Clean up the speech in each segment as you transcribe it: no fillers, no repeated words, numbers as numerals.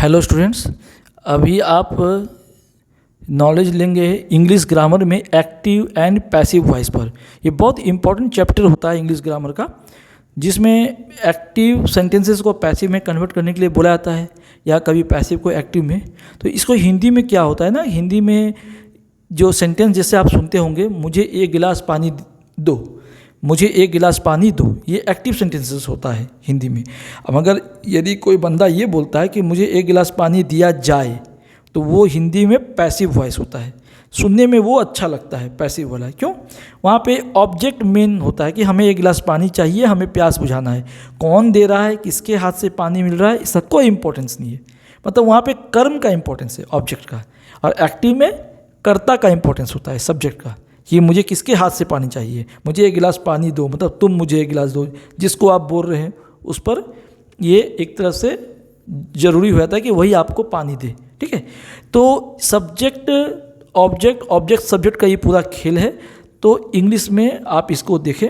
Hello students, अभी आप knowledge लेंगे इंग्लिश ग्रामर में एक्टिव एंड पैसिव वॉइस पर। ये बहुत इंपॉर्टेंट चैप्टर होता है इंग्लिश ग्रामर का, जिसमें एक्टिव सेंटेंसेस को पैसिव में कन्वर्ट करने के लिए बोला जाता है या कभी पैसिव को एक्टिव में। तो इसको हिंदी में क्या होता है ना, हिंदी में जो सेंटेंस जैसे आप सुनते होंगे, मुझे एक गिलास पानी दो, मुझे एक गिलास पानी दो, ये एक्टिव सेंटेंसेस होता है हिंदी में। अब अगर यदि कोई बंदा ये बोलता है कि मुझे एक गिलास पानी दिया जाए, तो वो हिंदी में पैसिव वॉइस होता है। सुनने में वो अच्छा लगता है, पैसिव वाला। क्यों? वहाँ पे ऑब्जेक्ट मेन होता है कि हमें एक गिलास पानी चाहिए, हमें प्यास बुझाना है। कौन दे रहा है, किसके हाथ से पानी मिल रहा है, इसका कोई इंपॉर्टेंस नहीं है। मतलब वहाँ पे कर्म का इंपॉर्टेंस है, ऑब्जेक्ट का। और एक्टिव में कर्ता का इंपॉर्टेंस होता है, सब्जेक्ट का। कि मुझे किसके हाथ से पानी चाहिए, मुझे एक गिलास पानी दो, मतलब तुम मुझे एक गिलास दो। जिसको आप बोल रहे हैं उस पर ये एक तरह से ज़रूरी हो जाता है कि वही आपको पानी दे। ठीक है, तो सब्जेक्ट ऑब्जेक्ट, ऑब्जेक्ट सब्जेक्ट का ये पूरा खेल है। तो इंग्लिश में आप इसको देखें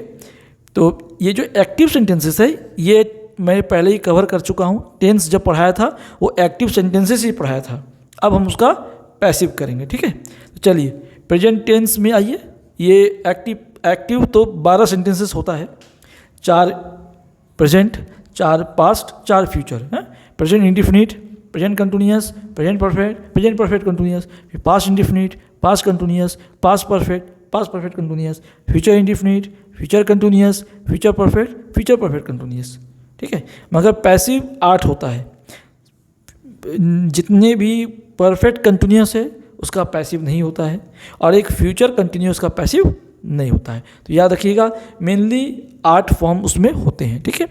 तो ये जो एक्टिव सेंटेंसेस है, ये मैं पहले ही कवर कर चुका हूँ। टेंस जब पढ़ाया था वो एक्टिव सेंटेंसेस ही पढ़ाया था। अब हम उसका पैसिव करेंगे। ठीक है, तो चलिए प्रेजेंट टेंस में आइए। ये एक्टिव तो 12 सेंटेंसेस होता है, 4 प्रेजेंट, 4 पास्ट, 4 फ्यूचर है। Present indefinite, present continuous, present perfect continuous, फिर past indefinite, past continuous, past perfect continuous, future indefinite, future continuous, future perfect continuous. ठीक है, मगर पैसिव 8 होता है। जितने भी परफेक्ट कंटिन्यूअस है उसका पैसिव नहीं होता है, और एक फ्यूचर कंटिन्यूअस का पैसिव नहीं होता है। तो याद रखिएगा, मेनली 8 फॉर्म उसमें होते हैं। ठीक है,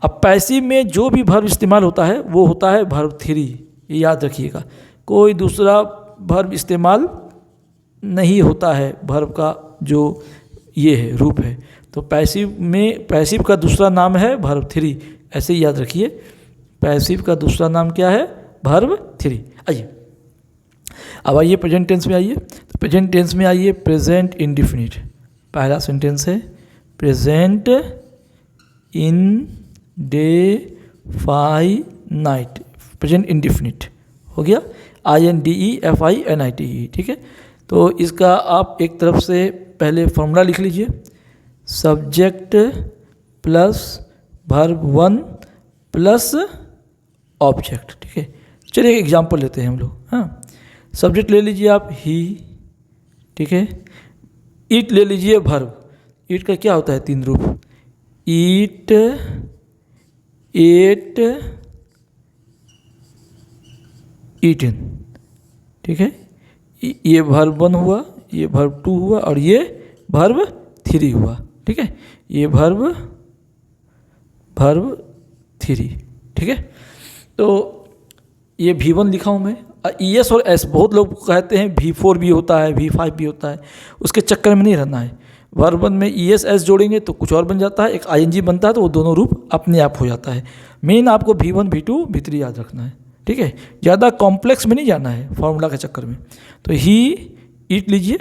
अब पैसिव में जो भी वर्ब इस्तेमाल होता है वो होता है वर्ब 3। ये याद रखिएगा, कोई दूसरा वर्ब इस्तेमाल नहीं होता है। वर्ब का जो ये है रूप है, तो पैसिव में पैसिव का दूसरा नाम है वर्ब 3। ऐसे ही याद रखिए, पैसिव का दूसरा नाम क्या है, वर्ब 3। आइए अब आइए प्रेजेंट टेंस में आइए। तो प्रेजेंट टेंस में आइए, प्रेजेंट इंडिफिनिट पहला सेंटेंस है। प्रेजेंट इंडेफिनाइट, प्रेजेंट इंडिफिनिट हो गया, INDEFINITE। ठीक है, तो इसका आप एक तरफ से पहले फॉर्मूला लिख लीजिए, subject plus verb 1 plus object. ठीक है, चलिए एक एग्जांपल लेते हैं हम लोग। हाँ, सब्जेक्ट ले लीजिए आप ही। ठीक है, ईट ले लीजिए वर्ब। ईट का क्या होता है, 3 रूप, ईट, एट, ईटन। ठीक है, ये वर्ब 1 हुआ, ये वर्ब 2 हुआ, और ये वर्ब 3 हुआ। ठीक है, ये वर्ब 3। ठीक है, तो ये V1 लिखा हूँ मैं। ES और S बहुत लोग कहते हैं V4 भी होता है, V5 भी होता है। उसके चक्कर में नहीं रहना है। वर्ब 1 में ES S जोड़ेंगे तो कुछ और बन जाता है, एक ING बनता है, तो वो दोनों रूप अपने आप हो जाता है। मेन आपको V1, V2, V3 याद रखना है। ठीक है, ज़्यादा कॉम्प्लेक्स में नहीं जाना है फॉर्मूला के चक्कर में। तो ही ईट लीजिए,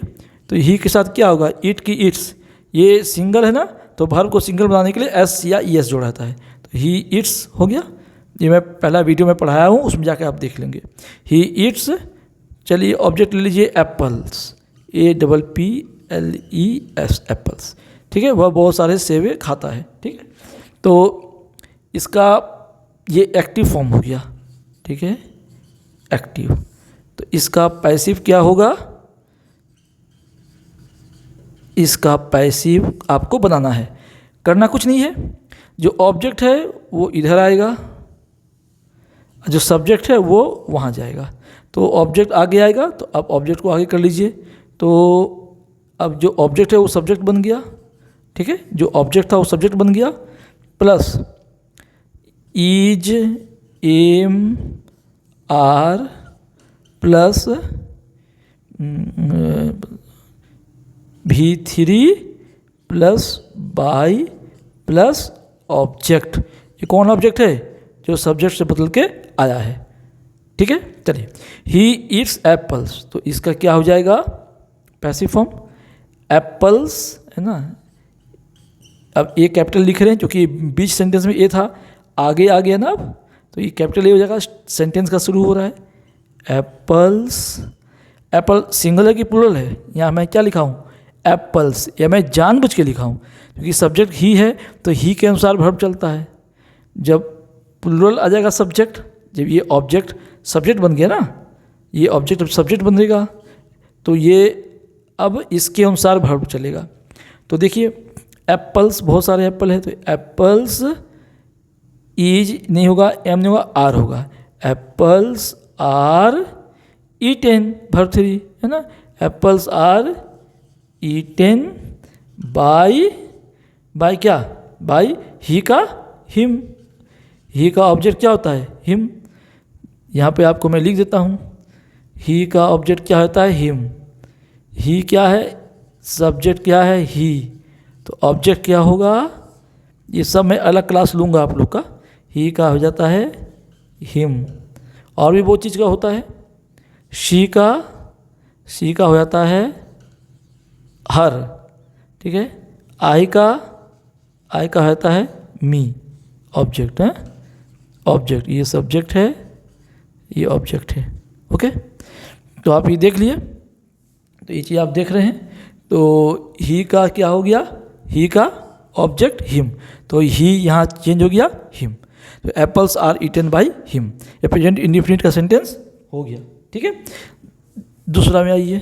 तो ही के साथ क्या होगा, ईट की ईट्स, ये सिंगल है ना, तो वर्ब को सिंगल बनाने के लिए S या ES जोड़ा जाता है। तो ही ईट्स हो गया। ये मैं पहला वीडियो में पढ़ाया हूँ, उसमें जाके आप देख लेंगे। He eats. चलिए ऑब्जेक्ट ले लीजिए एप्पल्स, APPLES, एप्पल्स। ठीक है, वह बहुत सारे सेवे खाता है। ठीक है, तो इसका ये एक्टिव फॉर्म हो गया। ठीक है, एक्टिव। तो इसका पैसिव क्या होगा, इसका पैसिव आपको बनाना है। करना कुछ नहीं है, जो ऑब्जेक्ट है वो इधर आएगा, जो सब्जेक्ट है वो वहाँ जाएगा। तो ऑब्जेक्ट आगे आएगा, तो अब ऑब्जेक्ट को आगे कर लीजिए। तो अब जो ऑब्जेक्ट है वो सब्जेक्ट बन गया। ठीक है, जो ऑब्जेक्ट था वो सब्जेक्ट बन गया, plus is, am, are plus V3 plus by plus object. ये कौन ऑब्जेक्ट है, जो सब्जेक्ट से बदल के आया है। ठीक है, चलिए ही ईट्स एप्पल्स, तो इसका क्या हो जाएगा, पैसिव फॉर्म, एप्पल्स है ना। अब ए कैपिटल लिख रहे हैं क्योंकि बीच सेंटेंस में ए था, आगे आ गया ना। अब तो ये कैपिटल ए हो जाएगा, सेंटेंस का शुरू हो रहा है एप्पल्स। एप्पल सिंगुलर की प्लूरल है, यहाँ मैं क्या लिखा हूँ एप्पल्स, या मैं जानबूझ के लिखा हूँ क्योंकि सब्जेक्ट ही है तो ही के अनुसार वर्ब चलता है। जब प्लूरल आ जाएगा सब्जेक्ट, जब ये ऑब्जेक्ट सब्जेक्ट बन गया ना, ये ऑब्जेक्ट अब सब्जेक्ट बनेगा तो ये अब इसके अनुसार वर्ब चलेगा। तो देखिए एप्पल्स, बहुत सारे एप्पल है तो एप्पल्स इज नहीं होगा, एम नहीं होगा, आर होगा। एप्पल्स आर ईटेन, वर्ब 3 है ना। एप्पल्स आर ईटेन बाय क्या, बाय ही का हिम। ही का ऑब्जेक्ट क्या होता है हिम, यहाँ पे आपको मैं लिख देता हूँ। ही का ऑब्जेक्ट क्या होता है हिम। ही क्या है, सब्जेक्ट क्या है ही, तो ऑब्जेक्ट क्या होगा, ये सब मैं अलग क्लास लूँगा आप लोग का। ही का हो जाता है हिम। और भी बहुत चीज़ का होता है, शी का हो जाता है हर, ठीक है। आई का हो जाता है मी, ऑब्जेक्ट है, ऑब्जेक्ट ये सब्जेक्ट है, ये ऑब्जेक्ट है। ओके, तो आप ये देख लिए, तो ये चीज़ आप देख रहे हैं। तो ही का क्या हो गया, ही का ऑब्जेक्ट हिम, तो ही यहाँ चेंज हो गया हिम। तो apples are eaten by him, ये प्रेजेंट इंडिफिनिट का सेंटेंस हो गया। ठीक है, दूसरा में आइए।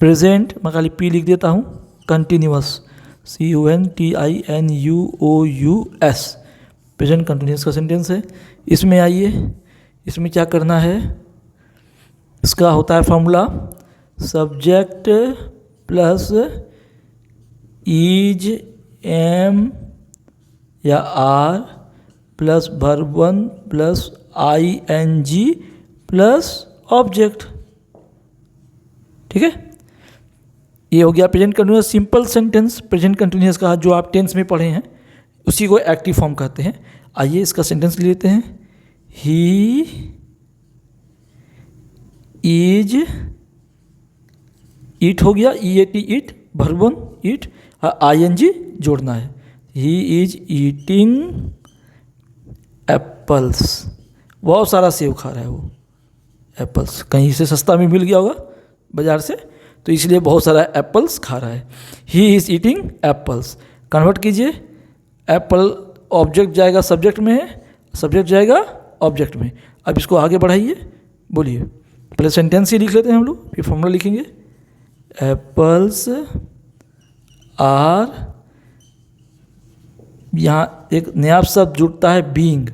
प्रेजेंट मैं खाली पी लिख देता हूँ, कंटिन्यूअस CONTINUOUS, प्रेजेंट कंटिन्यूअस का सेंटेंस है। इसमें आइए, इसमें क्या करना है, इसका होता है formula subject plus is am या are plus verb 1 plus ING plus object. ठीक है, ये हो गया present continuous simple sentence. Present continuous का जो आप टेंस में पढ़े हैं उसी को एक्टिव फॉर्म कहते हैं। आइए इसका सेंटेंस ले लेते हैं। ही इज, ईट हो गया, EAT ईट, वर्ब 1 ईट, ING जोड़ना है। ही इज ईटिंग एप्पल्स, बहुत सारा सेब खा रहा है वो, एप्पल्स कहीं से सस्ता में मिल गया होगा बाजार से, तो इसलिए बहुत सारा एप्पल्स खा रहा है। ही इज ईटिंग एप्पल्स, कन्वर्ट कीजिए, एप्पल ऑब्जेक्ट जाएगा सब्जेक्ट में, सब्जेक्ट जाएगा ऑब्जेक्ट में। अब इसको आगे बढ़ाइए, बोलिए। पहले सेंटेंस ही लिख लेते हैं हम लोग, फिर फॉर्मूला लिखेंगे। एप्पल्स आर, यहाँ एक नया शब्द जुड़ता है बीइंग,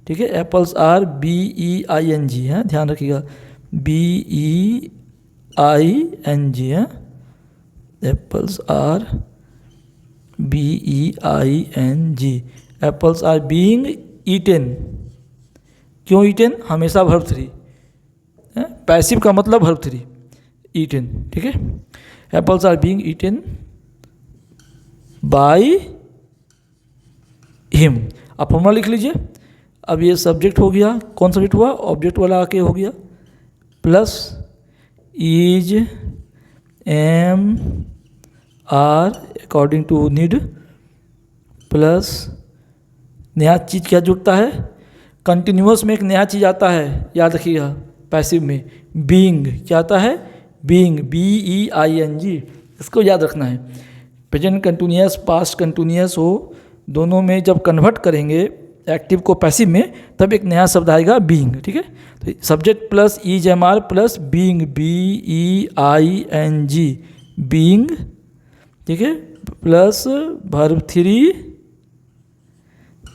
ठीक है। एप्पल्स आर BEING है, ध्यान रखिएगा, BEING है। Apples are BEING, apples are being eaten. क्यों ईटेन, हमेशा वर्ब 3, पैसिव का मतलब वर्ब 3, ईटेन। ठीक है, apples are being eaten by him. आप फॉर्मूला लिख लीजिए। अब ये सब्जेक्ट हो गया, कौन सब्जेक्ट हुआ, ऑब्जेक्ट वाला आके हो गया, plus is am are according to need, plus नया चीज़ क्या जुड़ता है, कंटिन्यूअस में एक नया चीज़ आता है, याद रखिएगा। पैसिव में बीइंग क्या आता है, बीइंग BEING, इसको याद रखना है। प्रेजेंट कंटिन्यूअस पास्ट कंटिन्यूअस हो, दोनों में जब कन्वर्ट करेंगे एक्टिव को पैसिव में, तब एक नया शब्द आएगा बीइंग। ठीक है, तो subject plus is am are plus being BEING, being. ठीक है, plus verb 3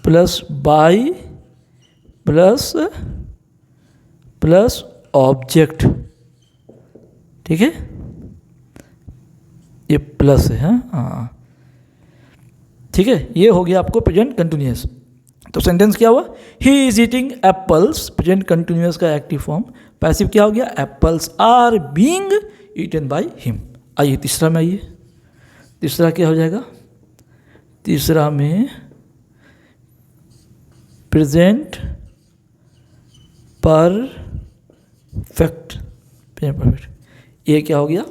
plus by plus object. ठीक है, ये प्लस है, हाँ ठीक है। ये हो गया आपको प्रेजेंट कंटिन्यूअस। तो सेंटेंस क्या हुआ, he is eating apples, present continuous का एक्टिव फॉर्म। पैसिव क्या हो गया, apples are being eaten by him. आइए तीसरा में आइए, तीसरा क्या हो जाएगा, तीसरा में प्रेजेंट परफेक्ट, ये क्या हो गया,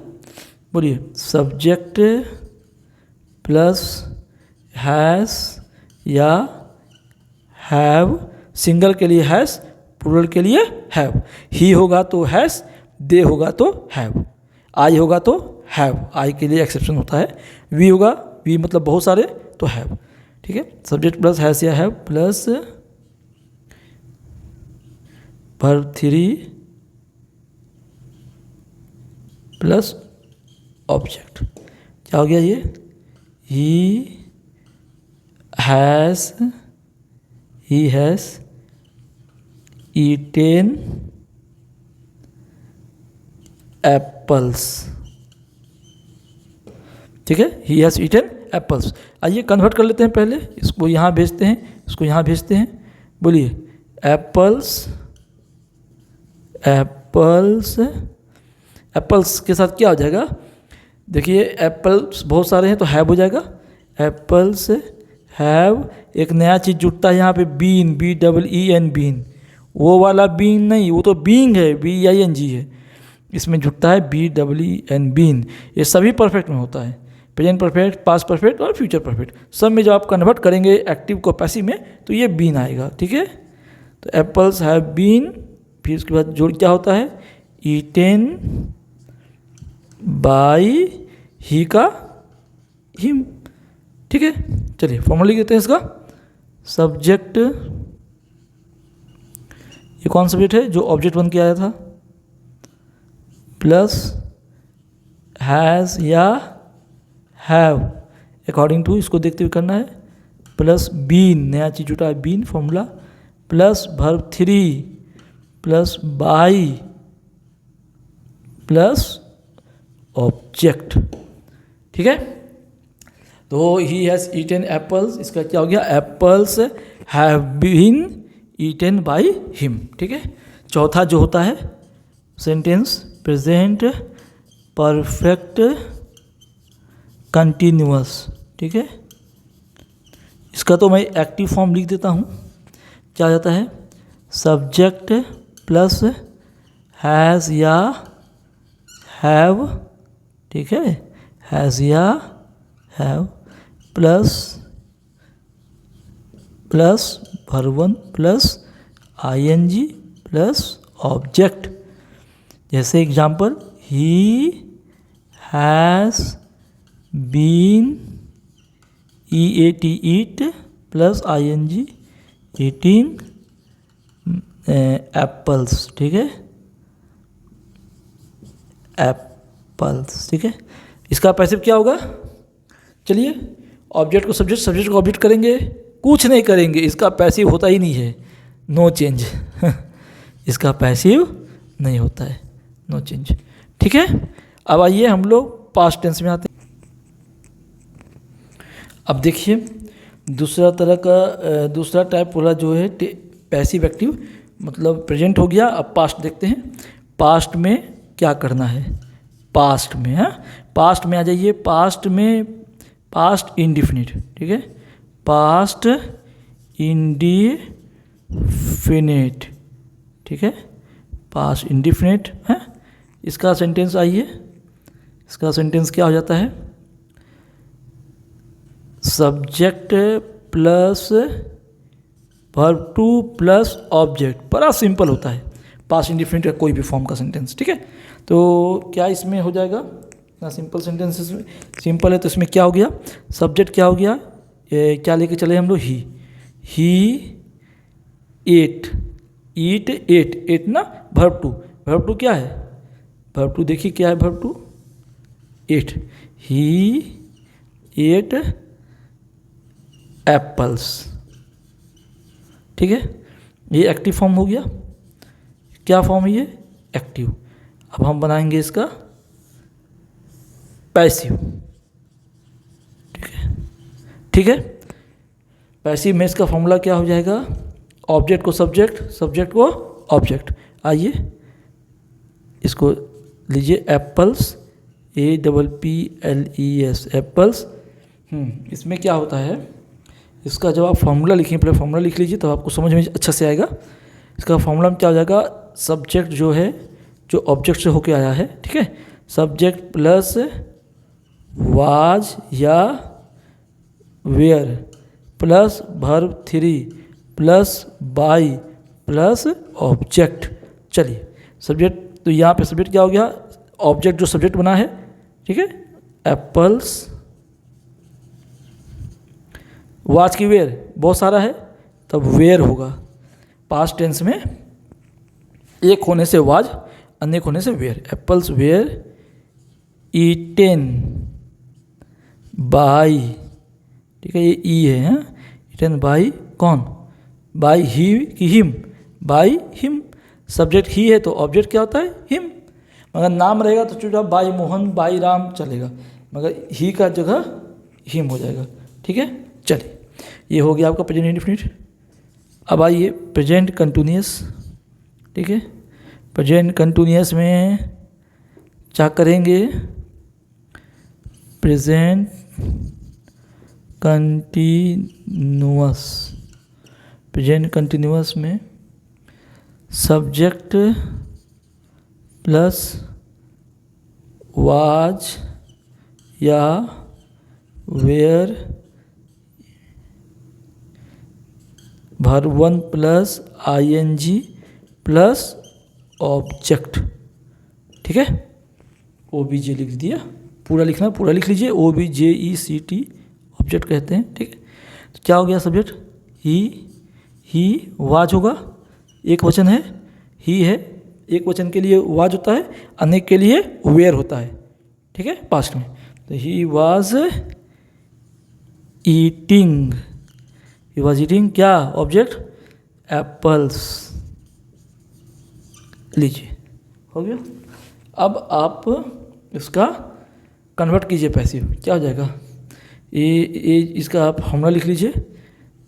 बोलिए। सब्जेक्ट प्लस हैज़ या हैव, सिंगल के लिए हैज़, प्लूरल के लिए हैव। ही होगा तो हैज़, दे होगा तो हैव, आई होगा तो हैव, आई के लिए एक्सेप्शन होता है। वी होगा, वी मतलब बहुत सारे, तो हैव। ठीक है, सब्जेक्ट प्लस हैज़ या have plus verb 3 plus object. क्या हो गया ये? He has eaten apples. ठीक है, ही हैज़ ईटेन एप्पल्स। आइए कन्वर्ट कर लेते हैं, पहले इसको यहाँ भेजते हैं, इसको यहाँ भेजते हैं। बोलिए एप्पल्स, एप्पल्स, एप्पल्स के साथ क्या हो जाएगा? देखिए एप्पल्स बहुत सारे हैं तो हैव हो जाएगा। एप्पल्स हैव, एक नया चीज़ जुड़ता है यहाँ पे, बीन, BEEN, बीन। वो वाला बीन नहीं, वो तो बीइंग है, BEING है। इसमें जुड़ता है BEEN, बीन। ये सभी परफेक्ट में होता है, प्रेजेंट परफेक्ट, पास्ट परफेक्ट और फ्यूचर परफेक्ट। सब में जब आप कन्वर्ट करेंगे एक्टिव को पैसिव में तो ये बीन आएगा। ठीक है, तो एप्पल्स हैव बीन, फिर उसके बाद जोड़ क्या होता है? ईटेन बाई ही का हिम। ठीक है, चलिए फॉर्मूला लिख देते हैं इसका। सब्जेक्ट, ये कौन सब्जेक्ट है? जो ऑब्जेक्ट बन के आया था, प्लस हैज़ या हैव, अकॉर्डिंग टू, इसको देखते हुए करना है, प्लस बीन, नया चीज जुटा है been, formula, plus verb 3 plus by plus object. ठीक है, तो ही हैज़ ईटेन एप्पल्स, इसका क्या हो गया? Apples have been eaten by him. ठीक है, चौथा जो होता है सेंटेंस, प्रेजेंट परफेक्ट कंटिन्यूअस। ठीक है, इसका तो मैं एक्टिव फॉर्म लिख देता हूँ। क्या जाता है? सब्जेक्ट प्लस हैज़ या हैव, ठीक है, हैज़ या have plus verb 1 plus ING plus object. जैसे example, he has been EAT eat plus ING eating apples. ठीक है, एप्पल्स। ठीक है, इसका पैसिव क्या होगा? चलिए ऑब्जेक्ट को सब्जेक्ट, सब्जेक्ट को ऑब्जेक्ट करेंगे, कुछ नहीं करेंगे, इसका पैसिव होता ही नहीं है, नो चेंज। इसका पैसिव नहीं होता है, नो चेंज। ठीक है, अब आइए हम लोग पास्ट टेंस में आते हैं। अब देखिए दूसरा तरह का दूसरा टाइप पूरा जो है पैसिव एक्टिव, मतलब प्रेजेंट हो गया। अब पास्ट देखते हैं, पास्ट में क्या करना है? पास्ट में, हाँ, पास्ट में आ जाइए। पास्ट में पास्ट इंडिफिनिट। ठीक है, पास्ट इंडिफिनिट। ठीक है, पास्ट इंडिफिनिट है। इसका सेंटेंस आइए, इसका सेंटेंस क्या हो जाता है? Subject plus verb 2 plus object. बड़ा सिंपल होता है पास्ट इंडिफिनिट का कोई भी फॉर्म का सेंटेंस। ठीक है, तो क्या इसमें हो जाएगा? इतना सिंपल सेंटेंस सिंपल है, तो इसमें क्या हो गया? सब्जेक्ट क्या हो गया? क्या लेके चले हम लोग? He ate, eat ate, ate ना वर्ब 2। वर्ब 2 क्या है? वर्ब 2 देखिए क्या है? Verb 2 ate. He ate apples. ठीक है, ये एक्टिव फॉर्म हो गया। क्या फॉर्म है ये? एक्टिव। अब हम बनाएंगे इसका पैसिव। ठीक है, ठीक है, पैसिव में इसका फॉर्मूला क्या हो जाएगा? ऑब्जेक्ट को सब्जेक्ट, सब्जेक्ट को ऑब्जेक्ट। आइए इसको लीजिए, एप्पल्स, APPLES, एप्पल्स। इसमें क्या होता है? इसका जब आप फॉर्मूला लिखें, पहले फॉर्मूला लिख लीजिए तो आपको समझ में अच्छा से आएगा। इसका फॉर्मूला में क्या हो जाएगा? सब्जेक्ट जो है, जो ऑब्जेक्ट से होके आया है, ठीक है, सब्जेक्ट प्लस वाज या were plus verb 3 plus by plus object. चलिए सब्जेक्ट, तो यहाँ पे सब्जेक्ट क्या हो गया, ऑब्जेक्ट जो सब्जेक्ट बना है, ठीक है, एप्पल्स। वाच की वेयर बहुत सारा है, तब वेयर होगा। पास्ट टेंस में एक होने से वाज, अनेक होने से were. Apples were eaten by, ठीक है, ये ई है, हाँ, ईटेन बाई कौन, बाई ही की him, by him. Subject he है तो ऑब्जेक्ट क्या होता है, हिम। मगर नाम रहेगा तो चुपचाप बाई मोहन बाई राम चलेगा, मगर ही का जगह हिम हो जाएगा, ठीक है। चलिए ये हो गया आपका प्रेजेंट इंडेफिनिट। अब आइए प्रेजेंट कंटिन्यूअस, ठीक है। प्रेजेंट कंटिन्यूअस में क्या करेंगे, प्रेजेंट कंटिन्यूअस, प्रेजेंट कंटिन्यूअस में सब्जेक्ट प्लस वाज या were, verb 1 plus ING plus object, ठीक है। ओबीजे लिख दिया, पूरा लिखना, पूरा लिख लीजिए, OBJECT ऑब्जेक्ट कहते हैं, ठीक है। तो क्या हो गया सब्जेक्ट, ही वाज होगा, एक वचन है, ही है, एक वचन के लिए वाज होता है, अनेक के लिए वेयर होता है, ठीक है, पास्ट में। तो he was eating, he was eating क्या, ऑब्जेक्ट एप्पल्स, लीजिए हो गया। अब आप इसका कन्वर्ट कीजिए पैसिव, क्या हो जाएगा, ये इसका आप फॉर्मूला लिख लीजिए,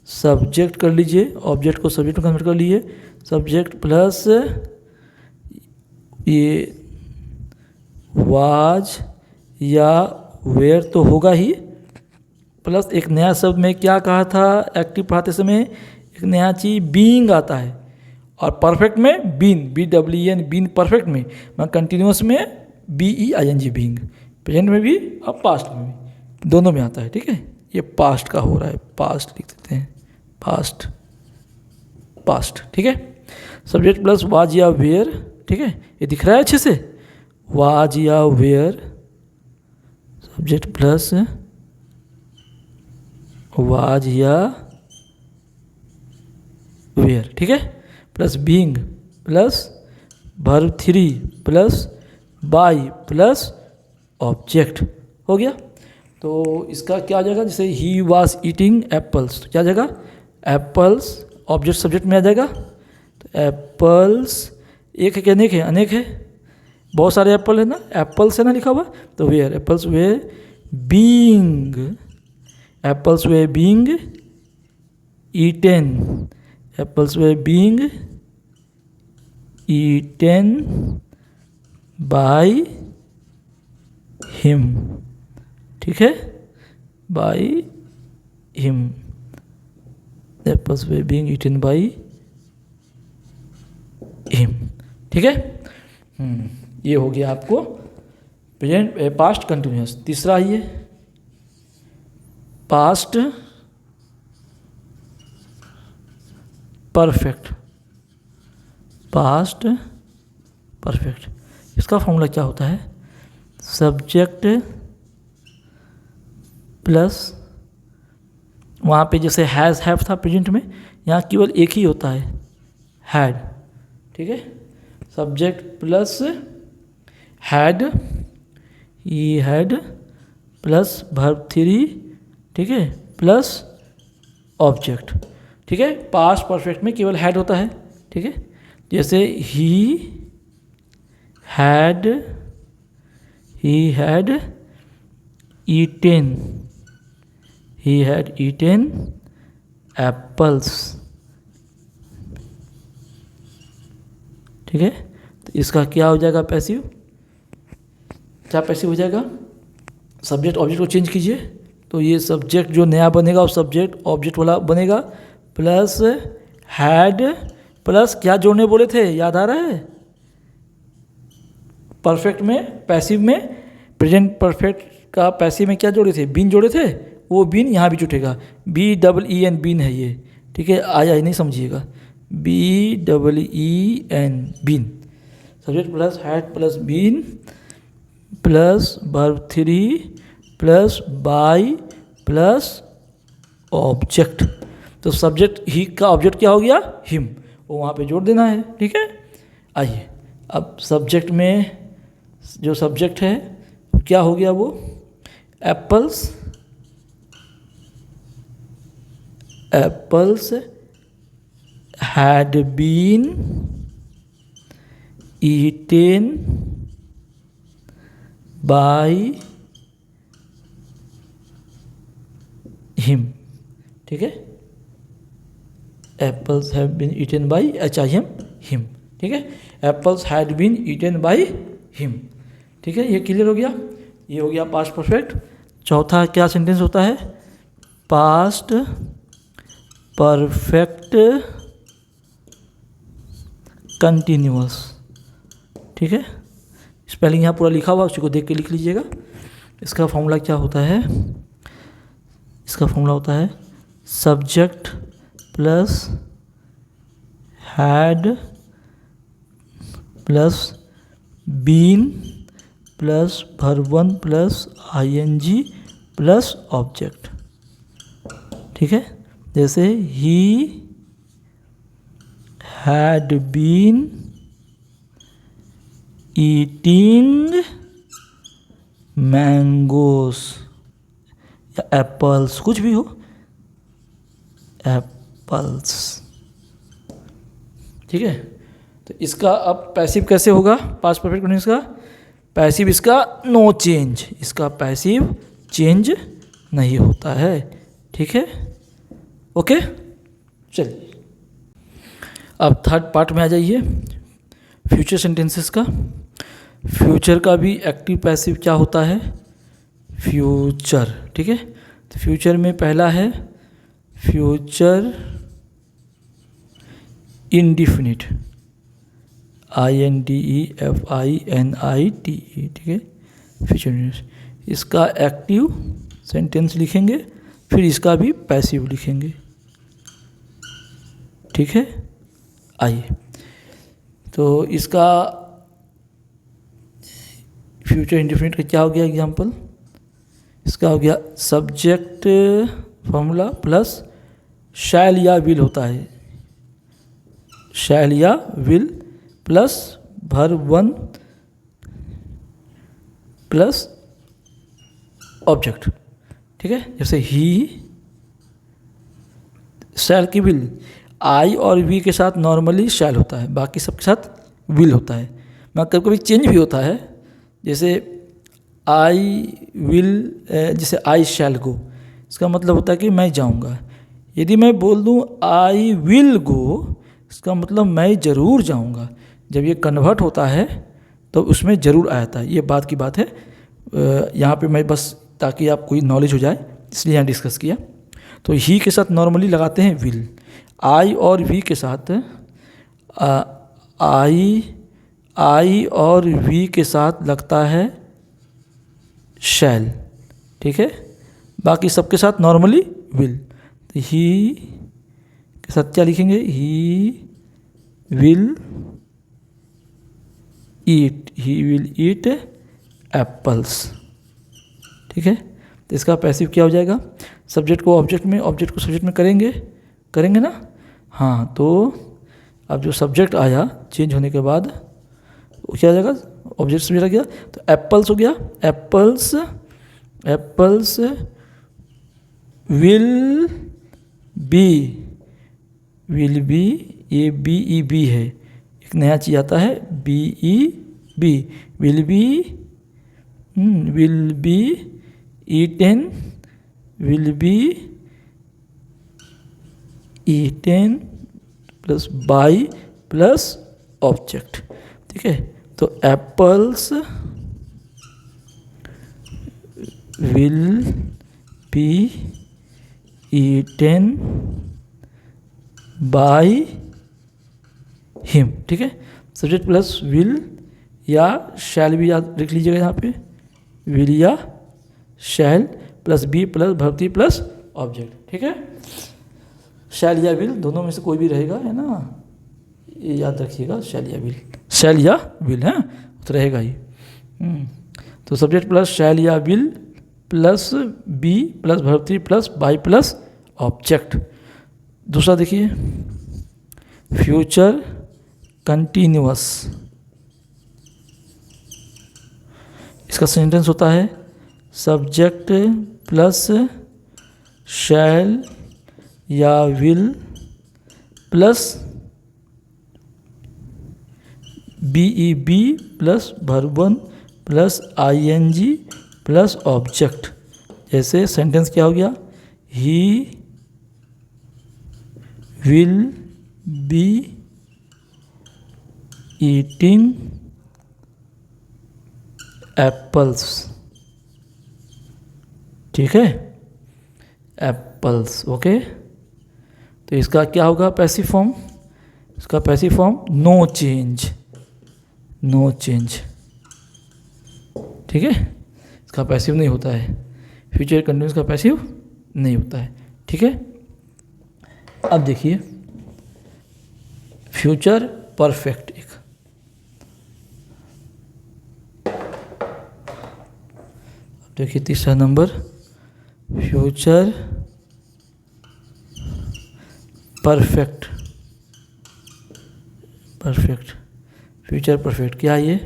सब्जेक्ट कर लीजिए, ऑब्जेक्ट को सब्जेक्ट में कन्वर्ट कर लीजिए, सब्जेक्ट प्लस ये वाज या वेयर तो होगा ही, प्लस एक नया शब्द में क्या कहा था एक्टिव पढ़ाते समय, एक नया चीज बीइंग आता है, और परफेक्ट में बीन, BWEN बीन परफेक्ट में, कंटिन्यूअस में BEING बीइंग, प्रेजेंट में भी और पास्ट में भी, दोनों में आता है, ठीक है। ये पास्ट का हो रहा है, पास्ट लिख देते हैं, पास्ट पास्ट, ठीक है। सब्जेक्ट प्लस वाज या वेयर, ठीक है, ये दिख रहा है अच्छे से, वाज या वेयर, सब्जेक्ट प्लस वाज या वेयर, ठीक है, plus being plus verb 3 plus by plus object, हो गया। तो इसका क्या आ जाएगा, जैसे ही वाज ईटिंग एप्पल्स, तो क्या आ जाएगा, एप्पल्स ऑब्जेक्ट सब्जेक्ट में आ जाएगा, तो एप्पल्स एक है कि अनेक है, अनेक है, बहुत सारे एप्पल है ना, एप्पल्स है ना लिखा हुआ, तो were, apples were being, apples were being eaten, apples were being eaten by him, ठीक है, by him, apples were being eaten by him, ठीक है। ये हो गया आपको प्रेजेंट पास्ट कंटिन्यूअस। तीसरा ये पास्ट परफेक्ट, पास्ट परफेक्ट, इसका फॉर्मूला क्या होता है, सब्जेक्ट प्लस, वहाँ पे जैसे हैज़ हैव था प्रेजेंट में, यहाँ केवल एक ही होता है, हैड, ठीक है, subject plus had, he had plus verb 3, ठीक है, प्लस ऑब्जेक्ट, ठीक है। पास्ट परफेक्ट में केवल हैड होता है, ठीक है, जैसे he had eaten, he had eaten apples, ठीक है। तो इसका क्या हो जाएगा पैसिव, क्या पैसिव हो जाएगा, सब्जेक्ट ऑब्जेक्ट को चेंज कीजिए, तो ये सब्जेक्ट जो नया बनेगा वो सब्जेक्ट ऑब्जेक्ट वाला बनेगा, प्लस हैड प्लस क्या जोड़ने बोले थे, याद आ रहा है, परफेक्ट में पैसिव में, प्रेजेंट परफेक्ट का पैसिव में क्या जोड़े थे, बीन जोड़े थे, वो बीन यहाँ भी जुटेगा, BEEN बीन है ये, ठीक है, आई नहीं समझिएगा, BEEN, been. Subject plus had plus been plus verb 3 plus by plus object. तो सब्जेक्ट ही का ऑब्जेक्ट क्या हो गया, हिम, वो वहाँ पे जोड़ देना है। ठीक है, आइए अब सब्जेक्ट में जो सब्जेक्ट है क्या हो गया, वो apples had been eaten by him। ठीक है, apples have been eaten by HIM, him. ठीक है, apples had been eaten by him. ठीक है, ये क्लियर हो गया, ये हो गया पास्ट परफेक्ट। चौथा क्या सेंटेंस होता है, पास्ट परफेक्ट कंटिन्यूअस। ठीक है, स्पेलिंग यहाँ पूरा लिखा हुआ, उसी को देख के लिख लीजिएगा। इसका फॉर्मूला क्या होता है, इसका फॉर्मूला होता है subject plus had plus been plus verb 1 plus ING plus object. ठीक है, जैसे he had been eating mangoes या एप्पल्स, कुछ भी हो, एप्पल्स। ठीक है, तो इसका अब पैसिव कैसे होगा, पास्ट परफेक्ट कंटीन्यूअस का पैसिव, इसका नो चेंज, इसका पैसिव चेंज नहीं होता है। ठीक है, ओके, चलिए अब थर्ड पार्ट में आ जाइए, फ्यूचर सेंटेंसेस का। फ्यूचर का भी एक्टिव पैसिव क्या होता है, फ्यूचर। ठीक है, तो फ्यूचर में पहला है फ्यूचर इंडिफिनिट, INDEFINITE। ठीक है, फ्यूचर इंडिफिनिट, इसका एक्टिव सेंटेंस लिखेंगे, फिर इसका भी पैसिव लिखेंगे। ठीक है, आइए तो इसका फ्यूचर इंडिफिनिट का क्या हो गया एग्जाम्पल, इसका हो गया सब्जेक्ट फॉर्मूला प्लस शैल या विल होता है, शैल या will plus verb 1 plus object. ठीक है, जैसे ही, शैल की विल, आई और वी के साथ नॉर्मली शैल होता है, बाकी सबके साथ विल होता है, मगर कभी कभी चेंज भी होता है। जैसे आई विल, जैसे आई शैल गो, इसका मतलब होता है कि मैं जाऊंगा। यदि मैं बोल दूं आई विल गो, इसका मतलब मैं ज़रूर जाऊंगा। जब ये कन्वर्ट होता है तो उसमें ज़रूर आ जाता है, ये बात की बात है। यहाँ पे मैं बस ताकि आपको नॉलेज हो जाए इसलिए यहाँ डिस्कस किया। तो ही के साथ नॉर्मली लगाते हैं विल, आई और वी के साथ आई और वी के साथ लगता है शैल। ठीक है, बाकी सबके साथ नॉर्मली विल। तो ही के साथ क्या लिखेंगे, ही विल ईट एप्पल्स। ठीक है, तो इसका पैसिव क्या हो जाएगा, सब्जेक्ट को ऑब्जेक्ट में, ऑब्जेक्ट को सब्जेक्ट में करेंगे ना। हाँ, तो अब जो सब्जेक्ट आया चेंज होने के बाद वो क्या हो जाएगा, ऑब्जेक्ट सब्जेक्ट आ गया, तो एप्पल्स हो गया, एप्पल्स विल बी, ये BEB है, एक नया चीज आता है BEB, will be eaten plus by plus object. ठीक है, तो apples will be eaten by him. ठीक है, सब्जेक्ट प्लस विल या शैल भी याद लिख लीजिएगा यहाँ पे, विल या शैल प्लस बी प्लस भर्ती प्लस ऑब्जेक्ट। ठीक है, शैल या विल, दोनों में से कोई भी रहेगा, है ना, ये याद रखिएगा, शैल या विल, शैल या विल है तो रहेगा ही। तो सब्जेक्ट प्लस शैल या will plus be plus verb 3 plus by plus object. दूसरा देखिए, फ्यूचर कंटिन्यूअस, इसका सेंटेंस होता है सब्जेक्ट प्लस शैल या will plus be plus verb 1 plus ing plus object. जैसे सेंटेंस क्या हो गया, he will be eating apples, ठीक है, एप्पल्स, ओके। तो इसका क्या होगा पैसिव फॉर्म, इसका passive form no change, no change, ठीक है, इसका पैसिव नहीं होता है, फ्यूचर कंटिन्यूअस का पैसिव नहीं होता है, ठीक है। अब देखिए फ्यूचर परफेक्ट, एक देखिए तीसरा number, future perfect, perfect, future perfect क्या है ये,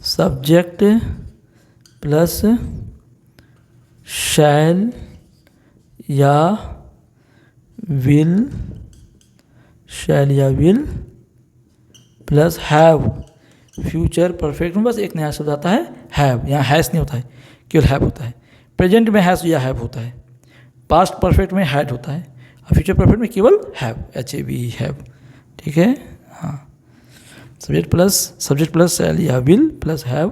सब्जेक्ट प्लस शैल या विल, शैल या will plus have. Future perfect में बस एक नया शब्द आता है हैव, यहाँ हैज नहीं होता है, केवल हैव होता है। प्रेजेंट में हैज या हैव होता है, पास्ट परफेक्ट में हैड होता है, और फ्यूचर परफेक्ट में केवल हैव, HAV हैव, ठीक है। हाँ, सब्जेक्ट प्लस शैल या will plus have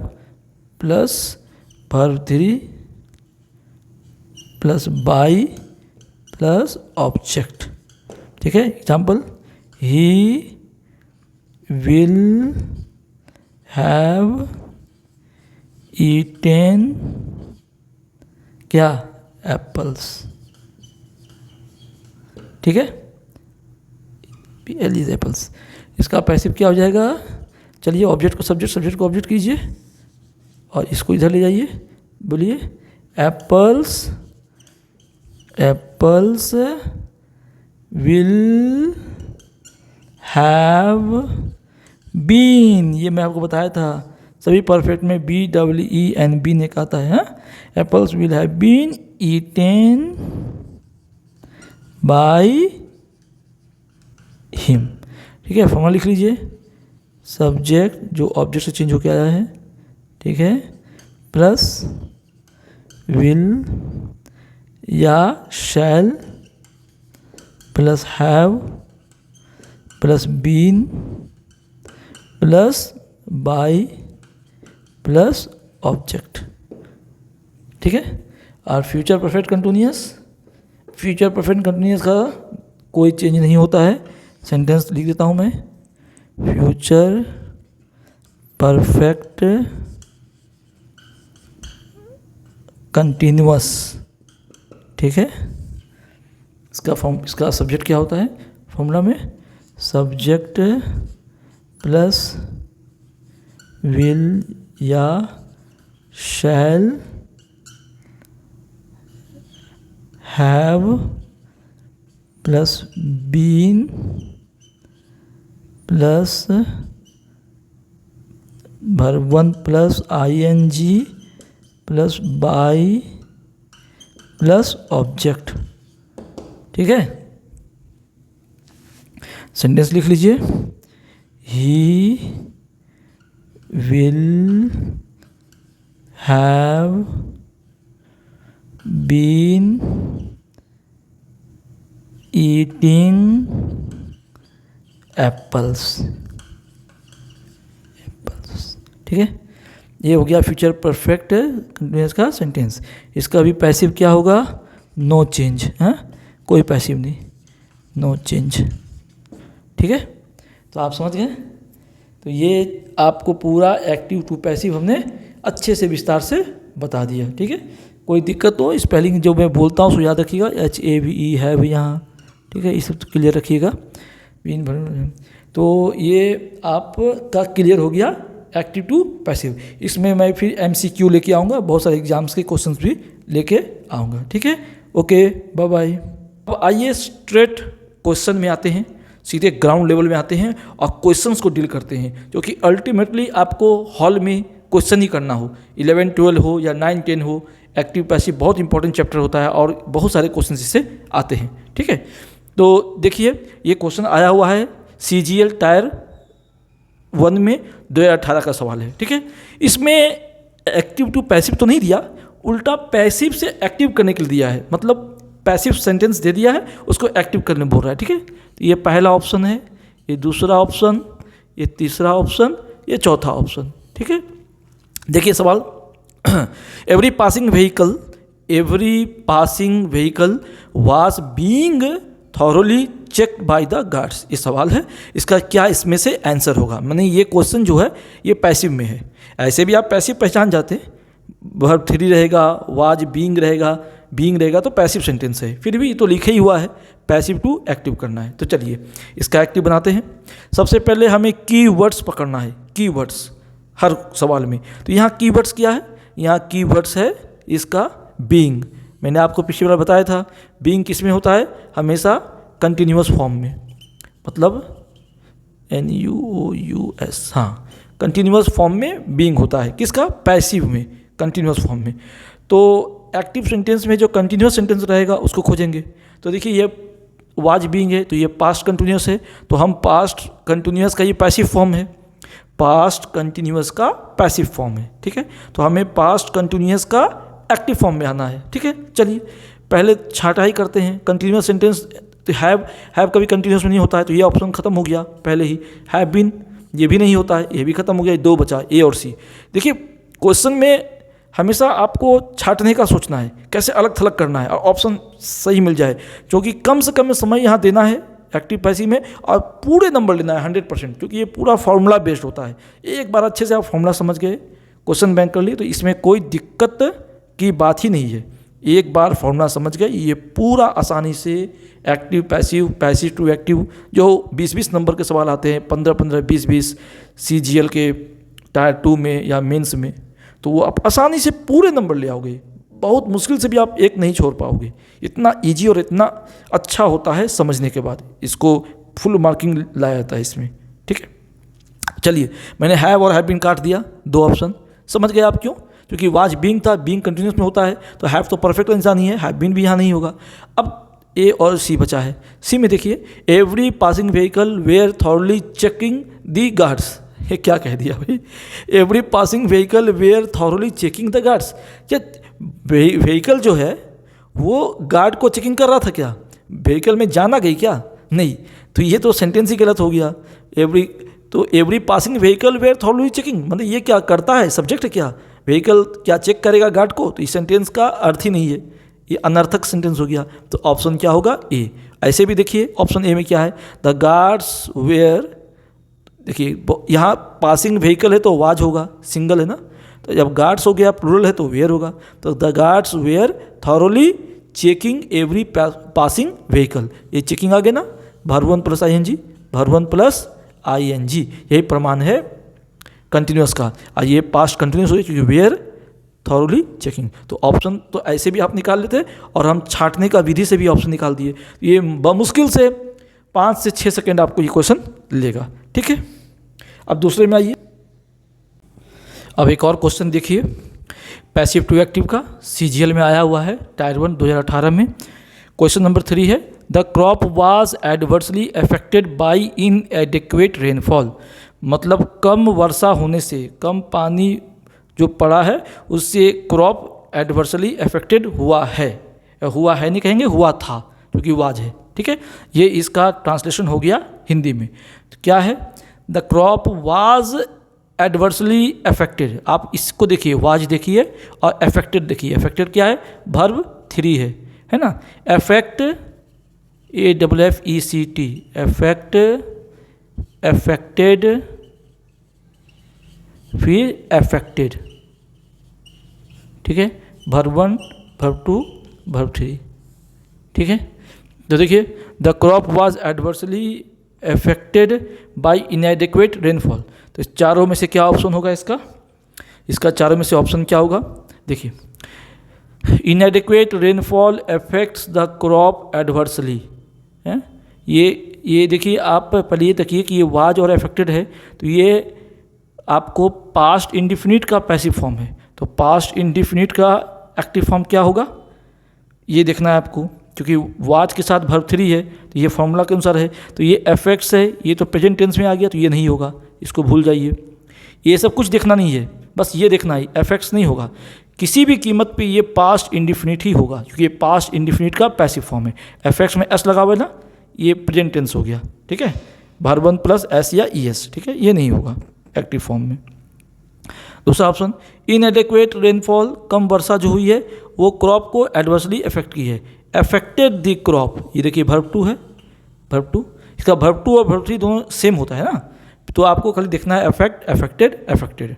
plus verb 3 plus by plus object, ठीक है। Example, he will have eaten क्या, एप्पल्स, ठीक है, PL एप्पल्स। इसका पैसिव क्या हो जाएगा, चलिए ऑब्जेक्ट को सब्जेक्ट, सब्जेक्ट को ऑब्जेक्ट कीजिए और इसको इधर ले जाइए, बोलिए apples, apples will have been, ये मैं आपको बताया था, सभी परफेक्ट में BEEN एक आता है, apples will have been eaten by him, ठीक है। फॉर्मूला लिख लीजिए, सब्जेक्ट जो ऑब्जेक्ट से चेंज होकर आया है, ठीक है, प्लस विल या shall plus have plus been plus by plus object, ठीक है। और future perfect continuous, future perfect continuous का कोई चेंज नहीं होता है। सेंटेंस लिख देता हूँ मैं, फ्यूचर परफेक्ट कंटिन्यूअस, ठीक है। इसका सब्जेक्ट क्या होता है फॉर्मूला में, सब्जेक्ट प्लस विल या shall have plus been plus verb 1 plus ing plus by plus object, ठीक है। सेंटेंस लिख लीजिए, he will have been eating apples, ठीक है। ये हो गया फ्यूचर परफेक्ट कंटिन्यूअस का सेंटेंस। इसका भी पैसिव क्या होगा, नो चेंज, हाँ, कोई पैसिव नहीं, नो चेंज, ठीक है। तो आप समझ गए। तो ये आपको पूरा एक्टिव टू पैसिव हमने अच्छे से विस्तार से बता दिया, ठीक है। कोई दिक्कत हो, स्पेलिंग जो मैं बोलता हूँ सो याद रखिएगा, HAVE हैव यहाँ, ठीक है, ये सब क्लियर रखिएगा। तो ये आपका क्लियर हो गया एक्टिव टू पैसिव। इसमें मैं फिर MCQ लेके आऊँगा, बहुत सारे एग्जाम्स के क्वेश्चंस भी लेके आऊँगा। ठीक है, ओके, बाय बाय। अब आइए स्ट्रेट क्वेश्चन में आते हैं, सीधे ग्राउंड लेवल में आते हैं और क्वेश्चंस को डील करते हैं, क्योंकि अल्टीमेटली आपको हॉल में क्वेश्चन ही करना हो, 11, 12 हो या 9, 10 हो, एक्टिव पैसिव बहुत इंपॉर्टेंट चैप्टर होता है और बहुत सारे क्वेश्चन इससे आते हैं। ठीक है, तो देखिए ये क्वेश्चन आया हुआ है CGL टायर 1 में 2018 का सवाल है। ठीक है, इसमें एक्टिव टू पैसिव तो नहीं दिया, उल्टा पैसिव से एक्टिव करने के लिए दिया है, मतलब पैसिव सेंटेंस दे दिया है, उसको एक्टिव करने बोल रहा है। ठीक है, तो ये पहला ऑप्शन है, ये दूसरा ऑप्शन, ये तीसरा ऑप्शन, ये चौथा ऑप्शन। ठीक है, देखिए सवाल, every passing vehicle was being thoroughly checked by the guards. ये सवाल है, इसका क्या इसमें से आंसर होगा। मैंने ये क्वेश्चन जो है ये पैसिव में है, ऐसे भी आप पैसिव पहचान जाते, वर्ब 3 रहेगा, वाज बीइंग रहेगा तो पैसिव सेंटेंस है, फिर भी तो लिखे ही हुआ है पैसिव टू एक्टिव करना है। तो चलिए इसका एक्टिव बनाते हैं। सबसे पहले हमें कीवर्ड्स पकड़ना है, कीवर्ड्स हर सवाल में। तो यहाँ कीवर्ड्स क्या है, यहाँ कीवर्ड्स है इसका बीइंग। मैंने आपको पिछली बार बताया था बीइंग किस में होता है, हमेशा कंटिन्यूअस फॉर्म में, मतलब NUOUS, हाँ, कंटिन्यूअस फॉर्म में बीइंग होता है, किसका, पैसिव में, कंटिन्यूअस फॉर्म में। तो एक्टिव सेंटेंस में जो कंटिन्यूअस सेंटेंस रहेगा उसको खोजेंगे। तो देखिए ये वाज बीइंग है, तो ये पास्ट कंटिन्यूअस है, तो हम पास्ट कंटिन्यूअस का ये पैसिव फॉर्म है, पास्ट कंटिन्यूअस का पैसिव फॉर्म है। ठीक है, तो हमें पास्ट कंटिन्यूअस का एक्टिव फॉर्म में आना है। ठीक है, चलिए पहले छांटाई करते हैं। कंटिन्यूअस सेंटेंस, तो हैव कभी कंटिन्यूअस में नहीं होता है, तो ये ऑप्शन खत्म हो गया पहले ही। हैव बीन, ये भी नहीं होता है, ये भी खत्म हो गया, 2 बचा, A और C। देखिए क्वेश्चन में हमेशा आपको छांटने का सोचना है, कैसे अलग थलग करना है और ऑप्शन सही मिल जाए, क्योंकि कम से कम समय यहाँ देना है एक्टिव पैसिव में और पूरे नंबर लेना है 100%, क्योंकि ये पूरा फार्मूला बेस्ड होता है। एक बार अच्छे से आप फार्मूला समझ गए, क्वेश्चन बैंक कर लिए, तो इसमें कोई दिक्कत की बात ही नहीं है। एक बार फार्मूला समझ गए, ये पूरा आसानी से active passive, passive to active, जो 20-20 नंबर के सवाल आते हैं, 15-15, 20-20 CGL के टायर 2 में या मेंस में, तो वो आप आसानी से पूरे नंबर ले आओगे, बहुत मुश्किल से भी आप एक नहीं छोड़ पाओगे। इतना इजी और इतना अच्छा होता है समझने के बाद, इसको फुल मार्किंग लाया जाता है इसमें। ठीक है, चलिए मैंने हैव और हैव बीन काट दिया, 2 ऑप्शन। समझ गए आप क्यों, क्योंकि वाज बीइंग था, बीइंग कंटिन्यूअस में होता है, तो हैव तो परफेक्ट इंसान ही है, हैव बीन भी यहाँ नहीं होगा। अब A और C बचा है। C में देखिए, every passing vehicle were thoroughly checking the guards. ये क्या कह दिया भाई, every passing vehicle were thoroughly checking the guards. क्या व्हीकल जो है वो गार्ड को चेकिंग कर रहा था क्या, व्हीकल में जाना गई क्या, नहीं, तो ये तो सेंटेंस ही गलत हो गया। Every passing vehicle were thoroughly checking, मतलब ये क्या करता है, सब्जेक्ट है क्या, व्हीकल क्या चेक करेगा गार्ड को, तो इस सेंटेंस का अर्थ ही नहीं है, ये अनर्थक सेंटेंस हो गया। तो ऑप्शन क्या होगा, A। ऐसे भी देखिए ऑप्शन A में क्या है, द गार्ड्स वेयर, देखिए यहाँ पासिंग व्हीकल है तो वाज होगा, सिंगल है ना, तो जब गार्ड्स हो गया प्लूरल है तो वेयर होगा, तो the guards were thoroughly checking every passing vehicle, ये चेकिंग आ गया ना, verb 1 plus ING, verb 1 plus ING, यही प्रमाण है कंटिन्यूअस का। और ये पास्ट कंटिन्यूअस हो गया क्योंकि वेयर थॉरली चेकिंग। तो ऑप्शन तो ऐसे भी आप निकाल लेते और हम छांटने का विधि से भी ऑप्शन निकाल दिए। ये मुश्किल से 5 से 6 सेकेंड आपको ये क्वेश्चन लेगा। ठीक है, अब दूसरे में आइए। अब एक और क्वेश्चन देखिए, पैसिव टू एक्टिव का, CGL में आया हुआ है, टायर 1 2018 में। क्वेश्चन नंबर 3 है, the crop was adversely affected by इनएडिक्वेट rainfall. मतलब कम वर्षा होने से, कम पानी जो पड़ा है उससे क्रॉप एडवर्सली अफेक्टेड हुआ है, नहीं कहेंगे, हुआ था, क्योंकि वाज है। ठीक है, ये इसका ट्रांसलेशन हो गया हिंदी में। तो क्या है, the crop was adversely affected. आप इसको देखिए, वाज देखिए और अफेक्टेड देखिए। अफेक्टेड क्या है, वर्ब 3 है ना, अफेक्ट AFFECT, अफेक्टेड, फिर अफेक्टेड। ठीक है, वर्ब 1, वर्ब 2, वर्ब 3। ठीक है, तो देखिए the crop was adversely affected by इनएडिक्वेट rainfall. तो इस चारों में से क्या ऑप्शन होगा इसका चारों में से ऑप्शन क्या होगा? देखिए, इनएडिक्वेट rainfall affects the crop adversely है। ये देखिए, आप पहले ये देखिए कि ये वाज और अफेक्टेड है, तो ये आपको पास्ट इंडिफिनिट का पैसिव फॉर्म है। तो पास्ट इंडिफिनिट का एक्टिव फॉर्म क्या होगा ये देखना है आपको, क्योंकि वाज के साथ वर्ब 3 है, तो ये फॉर्मूला के अनुसार है। तो ये अफेक्ट्स है, ये तो प्रेजेंट टेंस में आ गया, तो ये नहीं होगा, इसको भूल जाइए। ये सब कुछ देखना नहीं है, बस ये देखना है, अफेक्ट्स नहीं होगा। किसी भी कीमत पे ये पास्ट इंडिफिनिट ही होगा, क्योंकि ये पास्ट इंडिफिनिट का पैसिव फॉर्म है। अफेक्ट्स में एस लगा हुआ है ना, ये प्रेजेंट टेंस हो गया, ठीक है, वर्ब 1 प्लस एस या ई एस, ठीक है, ये नहीं होगा एक्टिव फॉर्म में। दूसरा ऑप्शन, इनएडिक्वेट रेनफॉल, कम वर्षा जो हुई है वो क्रॉप को एडवर्सली अफेक्ट की है। अफेक्टेड द क्रॉप, ये देखिए वर्ब 2 है, वर्ब 2, इसका वर्ब 2 और वर्ब 3 दोनों सेम होता है ना, तो आपको खाली देखना है अफेक्ट, अफेक्टेड, अफेक्टेड।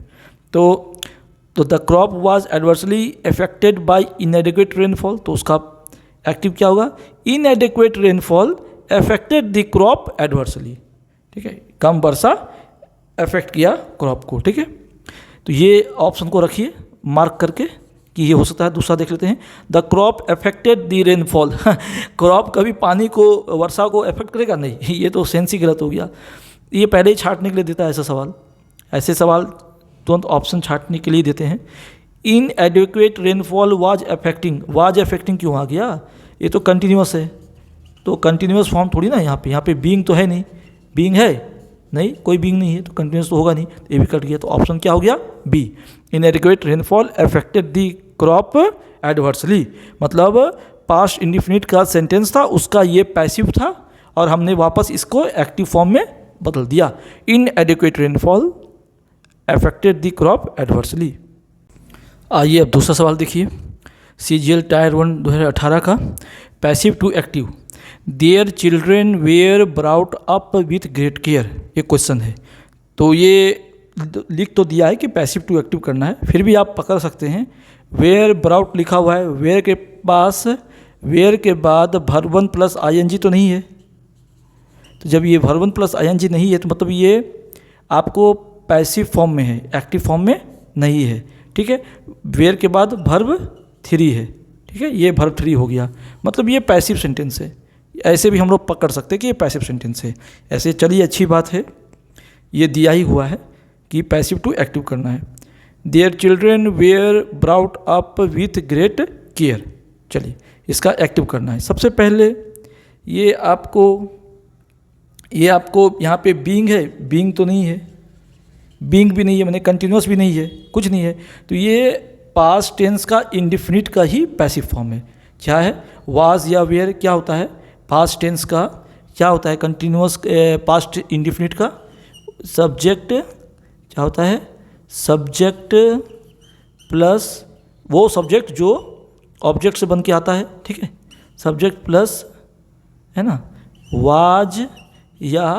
तो the crop was adversely affected by इनएडिक्वेट rainfall, तो उसका एक्टिव क्या होगा? इनएडिक्वेट rainfall affected the crop adversely, ठीक है, कम वर्षा अफेक्ट किया क्रॉप को, ठीक है। तो ये ऑप्शन को रखिए मार्क करके कि ये हो सकता है। दूसरा देख लेते हैं, the crop affected the rainfall. Crop कभी पानी को, वर्षा को अफेक्ट करेगा नहीं, ये तो सेंस ही गलत हो गया। ये पहले ही छांटने के लिए देता है ऐसा सवाल, ऐसे सवाल तुरंत ऑप्शन छांटने के लिए देते हैं। इन एडिक्वेट रेनफॉल वाज अफेक्टिंग क्यों आ गया? ये तो कंटिन्यूस है, तो कंटिन्यूस फॉर्म थोड़ी ना, यहाँ पे बीइंग तो है नहीं, बीइंग है नहीं, कोई बीइंग नहीं है, तो कंटिन्यूस तो होगा नहीं, तो ये भी कट गया। तो ऑप्शन क्या हो गया? B, inadequate rainfall affected the crop adversely, मतलब पास्ट इंडिफिनिट का सेंटेंस था, उसका ये पैसिव था और हमने वापस इसको एक्टिव फॉर्म में बदल दिया। इनएडिक्वेट rainfall affected the crop adversely. आइए अब दूसरा सवाल देखिए, CGL टायर 1 2018 का, passive to active, their children were brought up with great care, ये क्वेश्चन है। तो ये लिख तो दिया है कि पैसिव टू एक्टिव करना है, फिर भी आप पकड़ सकते हैं। वेयर ब्राउट लिखा हुआ है, वेयर के पास, वेयर के बाद वर्ब 1 प्लस ING तो नहीं है, तो जब ये वर्ब 1 प्लस ING नहीं है तो मतलब ये आपको पैसिव फॉर्म में है, एक्टिव फॉर्म में नहीं है, ठीक है। वेयर के बाद वर्ब 3 है, ठीक है, ये वर्ब 3 हो गया, मतलब ये पैसिव सेंटेंस है। ऐसे भी हम लोग पकड़ सकते हैं कि ये पैसिव सेंटेंस है। ऐसे चलिए, अच्छी बात है, ये दिया ही हुआ है कि पैसिव टू एक्टिव करना है। Their children were brought up with great care, चलिए इसका एक्टिव करना है। सबसे पहले ये आपको यहाँ पे बीइंग है, बीइंग तो नहीं है, बीइंग भी नहीं है, मैंने कंटिन्यूस भी नहीं है, कुछ नहीं है, तो ये पास्ट टेंस का इंडिफिनिट का ही पैसिव फॉर्म है। क्या है? वाज या वेयर क्या होता है? पास्ट टेंस का क्या होता है? कंटिन्यूस पास्ट इंडिफिनिट का सब्जेक्ट क्या होता है? सब्जेक्ट प्लस वो सब्जेक्ट जो ऑब्जेक्ट से बन के आता है, ठीक है, सब्जेक्ट प्लस, है ना, वाज या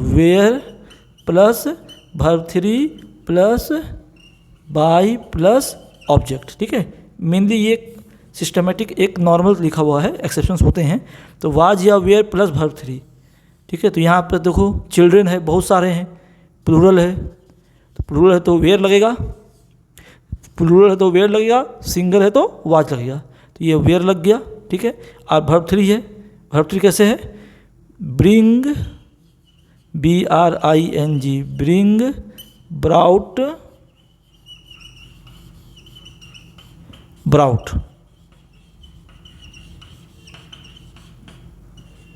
were plus verb 3 plus by plus object, ठीक है। मेनली ये सिस्टमेटिक एक नॉर्मल लिखा हुआ है, एक्सेप्शंस होते हैं। तो वाज या वेयर प्लस वर्ब 3, ठीक है। तो यहाँ पर देखो चिल्ड्रेन है, बहुत सारे हैं, प्लूरल है, तो प्लूरल है तो वेयर लगेगा, प्लूरल है तो वेयर लगेगा, सिंगल है तो वाज लगेगा, तो ये वेयर लग गया, ठीक है। और वर्ब 3 है, वर्ब 3 कैसे है? Bring, BRING, bring brought, brought,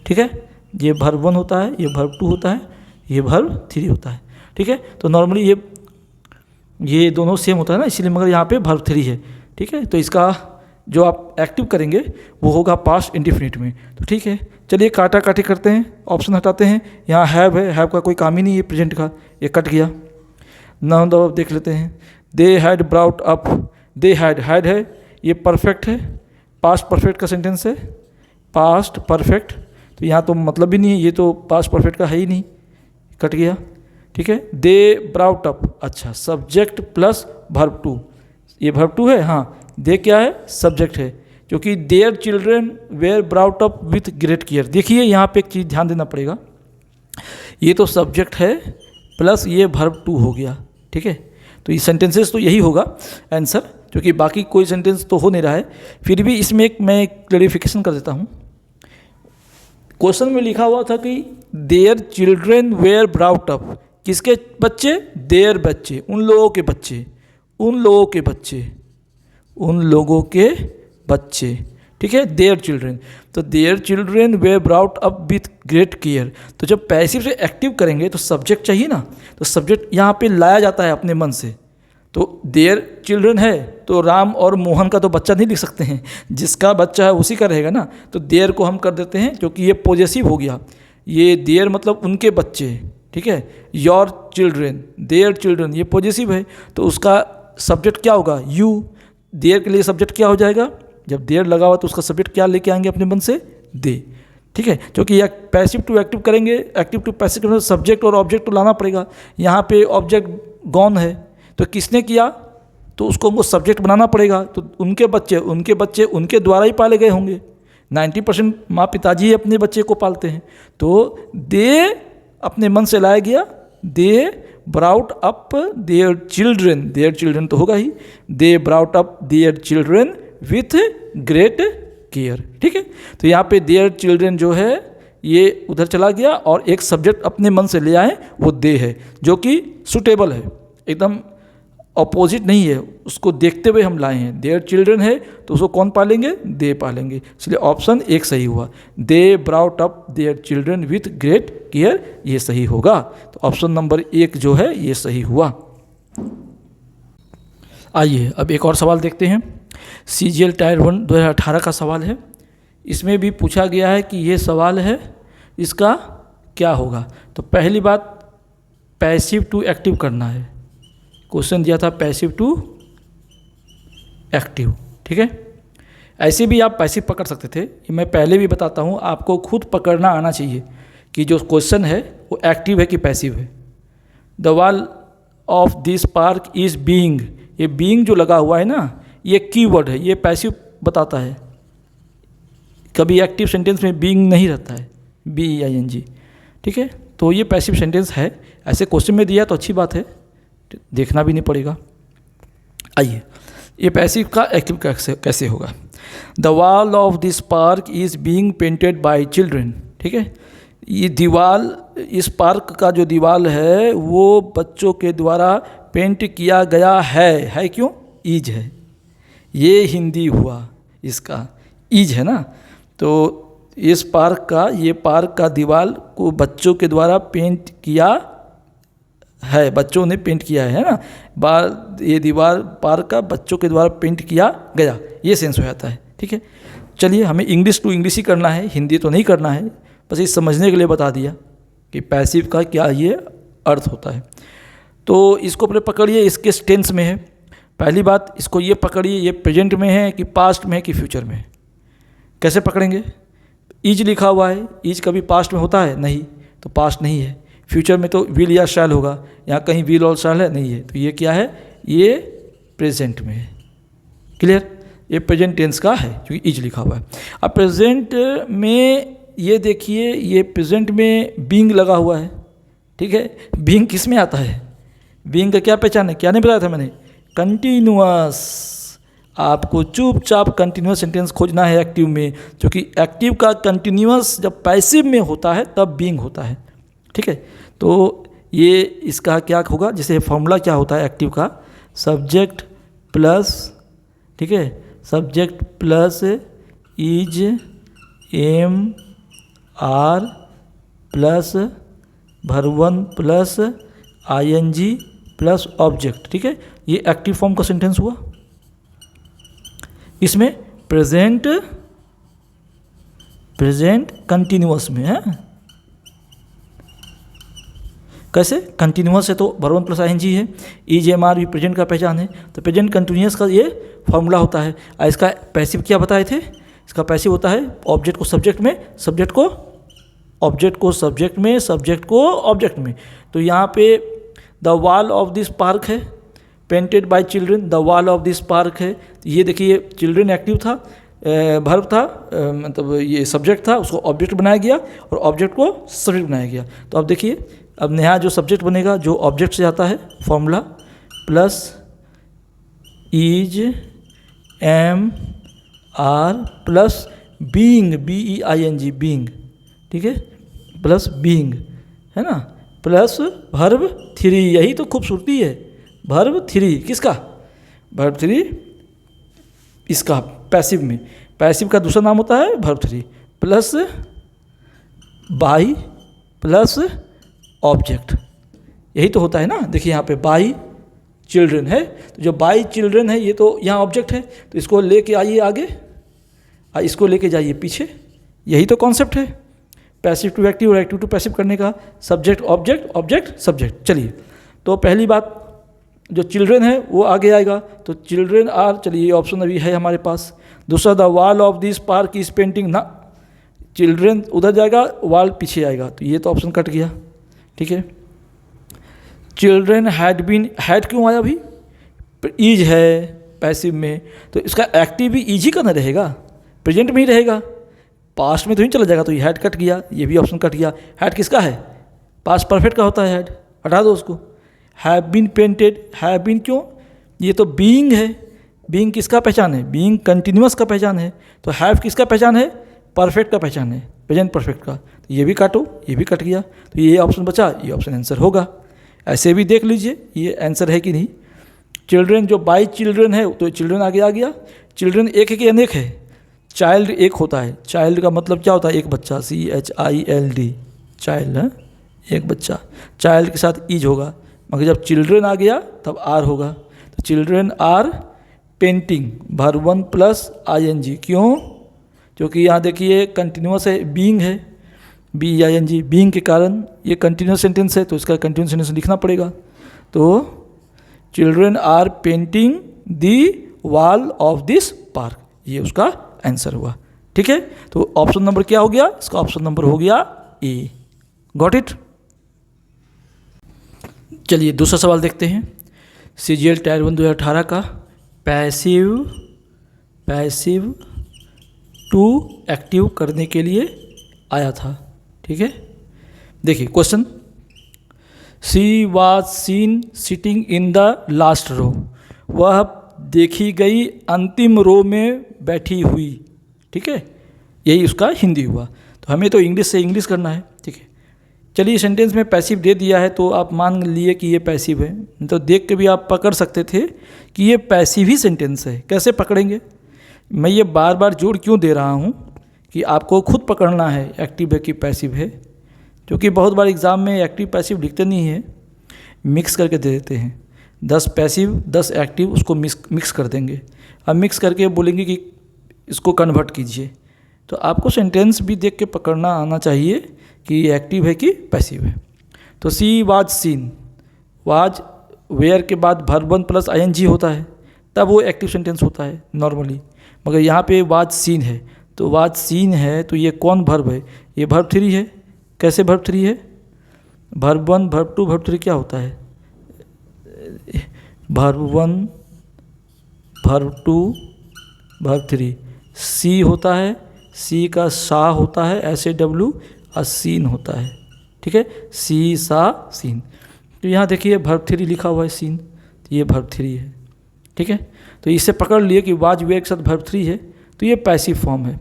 ठीक है। ये वर्ब 1 होता है, ये वर्ब 2 होता है, ये वर्ब 3 होता है, ठीक है। तो नॉर्मली ये दोनों सेम होता है ना, इसीलिए, मगर यहाँ पे वर्ब 3 है, ठीक है। तो इसका जो आप एक्टिव करेंगे वो होगा पास्ट इंडिफिनिट में, तो ठीक है। चलिए काटा काटी करते हैं, ऑप्शन हटाते हैं। यहाँ हैव है, हैव का कोई काम ही नहीं है प्रेजेंट का, ये कट गया। नाउन द देख लेते हैं, they had brought up, they had है, ये परफेक्ट है, पास्ट परफेक्ट का सेंटेंस है, पास्ट परफेक्ट, तो यहाँ तो मतलब भी नहीं है, ये तो पास्ट परफेक्ट का है ही नहीं, कट गया, ठीक है। दे ब्राउट अप, अच्छा, सब्जेक्ट प्लस वर्ब 2, ये वर्ब 2 है, हाँ, दे क्या है? सब्जेक्ट है, क्योंकि their children were brought up with great care. देखिए यहाँ पे एक चीज़ ध्यान देना पड़ेगा, ये तो सब्जेक्ट है प्लस ये वर्ब टू हो गया, ठीक है। तो ये सेंटेंसेस तो यही होगा आंसर, क्योंकि बाकी कोई सेंटेंस तो हो नहीं रहा है। फिर भी इसमें एक मैं क्लैरिफिकेशन कर देता हूँ। क्वेश्चन में लिखा हुआ था कि their children were brought up, किसके बच्चे? देयर बच्चे, उन लोगों के बच्चे, उन लोगों के बच्चे, उन लोगों के बच्चे, ठीक है, देयर चिल्ड्रेन। तो their children were brought up with great care. तो जब पैसिव से एक्टिव करेंगे तो सब्जेक्ट चाहिए ना, तो सब्जेक्ट यहाँ पे लाया जाता है अपने मन से। तो देयर चिल्ड्रन है तो राम और मोहन का तो बच्चा नहीं लिख सकते हैं, जिसका बच्चा है उसी का रहेगा ना। तो देयर को हम कर देते हैं क्योंकि ये पॉजेसिव हो गया, ये देयर मतलब उनके बच्चे, ठीक है। योर चिल्ड्रेन, देयर चिल्ड्रन, ये पॉजेसिव है तो उसका सब्जेक्ट क्या होगा? यू। देयर के लिए सब्जेक्ट क्या हो जाएगा? जब देयर लगा हुआ तो उसका सब्जेक्ट क्या लेके आएंगे अपने मन से? दे, ठीक है। क्योंकि पैसिव टू एक्टिव करेंगे, एक्टिव टू पैसिव करेंगे, सब्जेक्ट और ऑब्जेक्ट तो लाना पड़ेगा। यहाँ पे ऑब्जेक्ट गॉन है तो किसने किया, तो उसको हमको सब्जेक्ट बनाना पड़ेगा। तो उनके बच्चे, उनके बच्चे उनके द्वारा ही पाले गए होंगे। 90% माँ पिताजी ही अपने बच्चे को पालते हैं। तो दे अपने मन से लाया गया, they brought up their children, their children तो होगा ही, they brought up their children with great care, ठीक है। तो यहाँ पे देयर चिल्ड्रेन जो है ये उधर चला गया और एक सब्जेक्ट अपने मन से ले आए, वो दे है, जो कि सुटेबल है, एकदम अपोजिट नहीं है, उसको देखते हुए हम लाए हैं। देयर चिल्ड्रन है तो उसको कौन पालेंगे? दे पालेंगे, इसलिए ऑप्शन एक सही हुआ। They brought up their children with great care, ये सही होगा। तो ऑप्शन नंबर एक जो है ये सही हुआ। आइए अब एक और सवाल देखते हैं। CGL टायर 1 2018 का सवाल है। इसमें भी पूछा गया है कि ये सवाल है, इसका क्या होगा। तो पहली बात, पैसिव टू एक्टिव करना है। क्वेश्चन दिया था पैसिव टू एक्टिव, ठीक है। ऐसे भी आप पैसिव पकड़ सकते थे, ये मैं पहले भी बताता हूँ, आपको खुद पकड़ना आना चाहिए कि जो क्वेश्चन है वो एक्टिव है कि पैसिव है। The wall of this park is being, ये बीइंग जो लगा हुआ है ना, ये कीवर्ड है, ये पैसिव बताता है। कभी एक्टिव सेंटेंस में बीइंग नहीं रहता है, BEING, ठीक है। तो ये पैसिव सेंटेंस है, ऐसे क्वेश्चन में दिया तो अच्छी बात है, देखना भी नहीं पड़ेगा। आइए, ये पैसिव का एक्टिव कैसे होगा। The wall of this park is being painted by children, ठीक है। ये दीवार, इस पार्क का जो दीवार है वो बच्चों के द्वारा पेंट किया गया है क्यों? ईज है, ये हिंदी हुआ, इसका ईज है ना। तो इस पार्क का, ये पार्क का दीवार को बच्चों के द्वारा पेंट किया है, बच्चों ने पेंट किया है ना। ये दीवार पार्क का बच्चों के द्वारा पेंट किया गया, ये सेंस हो जाता है, ठीक है। चलिए, हमें इंग्लिश टू इंग्लिश ही करना है, हिंदी तो नहीं करना है, बस ये समझने के लिए बता दिया कि पैसिव का क्या ये अर्थ होता है। तो इसको अपने पकड़िए, इसके टेंस में है। पहली बात, इसको ये पकड़िए, ये प्रेजेंट में है कि पास्ट में है कि फ्यूचर में है। कैसे पकड़ेंगे? ईज लिखा हुआ है, ईज कभी पास्ट में होता है? नहीं, तो पास्ट नहीं है। फ्यूचर में तो विल या शैल होगा, यहाँ कहीं विल और शैल है नहीं है, तो ये क्या है? ये प्रेजेंट में है। क्लियर? ये प्रेजेंट टेंस का है क्योंकि ईज लिखा हुआ है। अब प्रेजेंट में ये देखिए, ये प्रेजेंट में बीइंग लगा हुआ है, ठीक है। बीइंग किस में आता है? बीइंग का क्या पहचान है? क्या नहीं बताया था मैंने? कंटिन्यूअस। आपको चुपचाप कंटिन्यूअस सेंटेंस खोजना है एक्टिव में, क्योंकि एक्टिव का कंटिन्यूअस जब पैसिव में होता है तब बीइंग होता है, ठीक है। तो ये इसका क्या होगा? जैसे फॉर्मूला क्या होता है एक्टिव का? सब्जेक्ट प्लस, ठीक है, subject plus is, am, are plus verb one plus ING plus object, ठीक है। ये एक्टिव फॉर्म का सेंटेंस हुआ। इसमें प्रेजेंट कंटिन्यूअस में है। कैसे? कंटिन्यूअस है तो भरवन प्लस ING है, इज, एम, आर भी प्रेजेंट का पहचान है, तो प्रेजेंट कंटिन्यूअस का ये फॉर्मूला होता है। इसका पैसिव क्या बताए थे? इसका पैसिव होता है ऑब्जेक्ट को सब्जेक्ट में, सब्जेक्ट को ऑब्जेक्ट को सब्जेक्ट में, सब्जेक्ट को ऑब्जेक्ट में। तो यहाँ पे the wall of this park है, painted by children, the wall of this park है। तो ये देखिए चिल्ड्रन एक्टिव था, वर्ब था, मतलब ये सब्जेक्ट था, उसको ऑब्जेक्ट बनाया गया और ऑब्जेक्ट को सब्जेक्ट बनाया गया। तो अब देखिए, अब यहाँ जो सब्जेक्ट बनेगा जो ऑब्जेक्ट से जाता है, formula plus is am are plus being, BEING, being, ठीक है, प्लस बीइंग, है ना, प्लस वर्ब 3। यही तो खूबसूरती है, वर्ब 3 किसका, वर्ब 3 इसका पैसिव में। पैसिव का दूसरा नाम होता है verb 3 plus by plus object, यही तो होता है ना। देखिए यहाँ पे बाई चिल्ड्रन है, तो जो बाई चिल्ड्रन है ये तो यहाँ ऑब्जेक्ट है, तो इसको लेके आइए आगे, इसको लेके जाइए पीछे, यही तो कॉन्सेप्ट है पैसिव टू एक्टिव और एक्टिव टू पैसिव करने का, सब्जेक्ट ऑब्जेक्ट ऑब्जेक्ट सब्जेक्ट। चलिए, तो पहली बात जो चिल्ड्रन है वो आगे आएगा, तो चिल्ड्रन आर, चलिए ये ऑप्शन अभी है हमारे पास। दूसरा, the wall of this park is painting, ना, चिल्ड्रन उधर जाएगा, वॉल पीछे आएगा, तो ये तो ऑप्शन कट गया, ठीक है। चिल्ड्रन हैड बीन, हैड क्यों आया अभी, ईज है पैसिव में, तो इसका एक्टिव भी ईज ही का ना रहेगा, प्रेजेंट में ही रहेगा, पास्ट में तो ही चला जाएगा, तो ये हैड कट गया, ये भी ऑप्शन कट गया। हैड किसका है, पास्ट परफेक्ट का होता है हैड, हटा दो उसको। Have been painted, have been क्यों, ये तो बीइंग है, बीइंग किसका पहचान है, बीइंग कंटिन्यूअस का पहचान है, तो हैव किसका पहचान है, परफेक्ट का पहचान है, प्रेजेंट परफेक्ट का, तो ये भी काटो, ये भी कट गया, तो ये ऑप्शन बचा, ये ऑप्शन आंसर होगा। ऐसे भी देख लीजिए ये आंसर है कि नहीं। चिल्ड्रन जो बाई चिल्ड्रन है, तो चिल्ड्रन आगे आ गया। चिल्ड्रन एक है कि अनेक है, चाइल्ड एक होता है, चाइल्ड का मतलब क्या होता है, एक बच्चा, CHILD, चाइल्ड है एक बच्चा, चाइल्ड के साथ ईज होगा, मगर जब चिल्ड्रन आ गया तब आर होगा, तो children are painting, verb 1 plus ING, क्यों, क्योंकि यहाँ देखिए कंटिन्यूअस है, बीइंग है, BEING, बीइंग के कारण ये कंटिन्यूअस सेंटेंस है, तो इसका कंटिन्यूअस सेंटेंस लिखना पड़ेगा। तो children are painting the wall of this park, ये उसका आंसर हुआ, ठीक है। तो ऑप्शन नंबर क्या हो गया, इसका ऑप्शन नंबर हो गया ए। Got it. चलिए दूसरा सवाल देखते हैं। CGL टायर 1 2018 का पैसिव टू एक्टिव करने के लिए आया था, ठीक है। देखिए question, she was seen sitting in the last row, वह देखी गई अंतिम रो में बैठी हुई, ठीक है, यही उसका हिंदी हुआ। तो हमें तो इंग्लिश से इंग्लिश करना है, ठीक है। चलिए सेंटेंस में पैसिव दे दिया है, तो आप मान लिए कि ये पैसिव है, तो देख के भी आप पकड़ सकते थे कि ये पैसिव ही सेंटेंस है। कैसे पकड़ेंगे, मैं ये बार बार जोड़ क्यों दे रहा हूँ कि आपको खुद पकड़ना है एक्टिव है कि पैसिव है, क्योंकि बहुत बार एग्ज़ाम में एक्टिव पैसिव लिखते नहीं है, मिक्स करके दे देते हैं, 10 पैसिव 10 एक्टिव, उसको मिक्स कर देंगे। अब मिक्स करके बोलेंगे कि इसको कन्वर्ट कीजिए, तो आपको सेंटेंस भी देख के पकड़ना आना चाहिए कि ये एक्टिव है कि पैसिव है। तो she was seen, was were के बाद वर्ब 1 प्लस ING होता है, तब वो एक्टिव सेंटेंस होता है नॉर्मली, मगर यहाँ पे वाज सीन है, तो वाज सीन है, तो ये कौन वर्ब है, ये वर्ब 3 है। कैसे वर्ब 3 है, वर्ब 1 वर्ब 2 वर्ब 3 क्या होता है, वर्ब 1 वर्ब 2 वर्ब 3, सी होता है, सी का सा होता है, SAW, और सीन होता है, ठीक है, सी सा सीन। तो यहाँ देखिए वर्ब 3 लिखा हुआ है सीन, तो ये वर्ब 3 है, ठीक है। तो इससे पकड़ लिए कि वाज वेयर के साथ वर्ब 3 है, तो ये पैसिव फॉर्म है।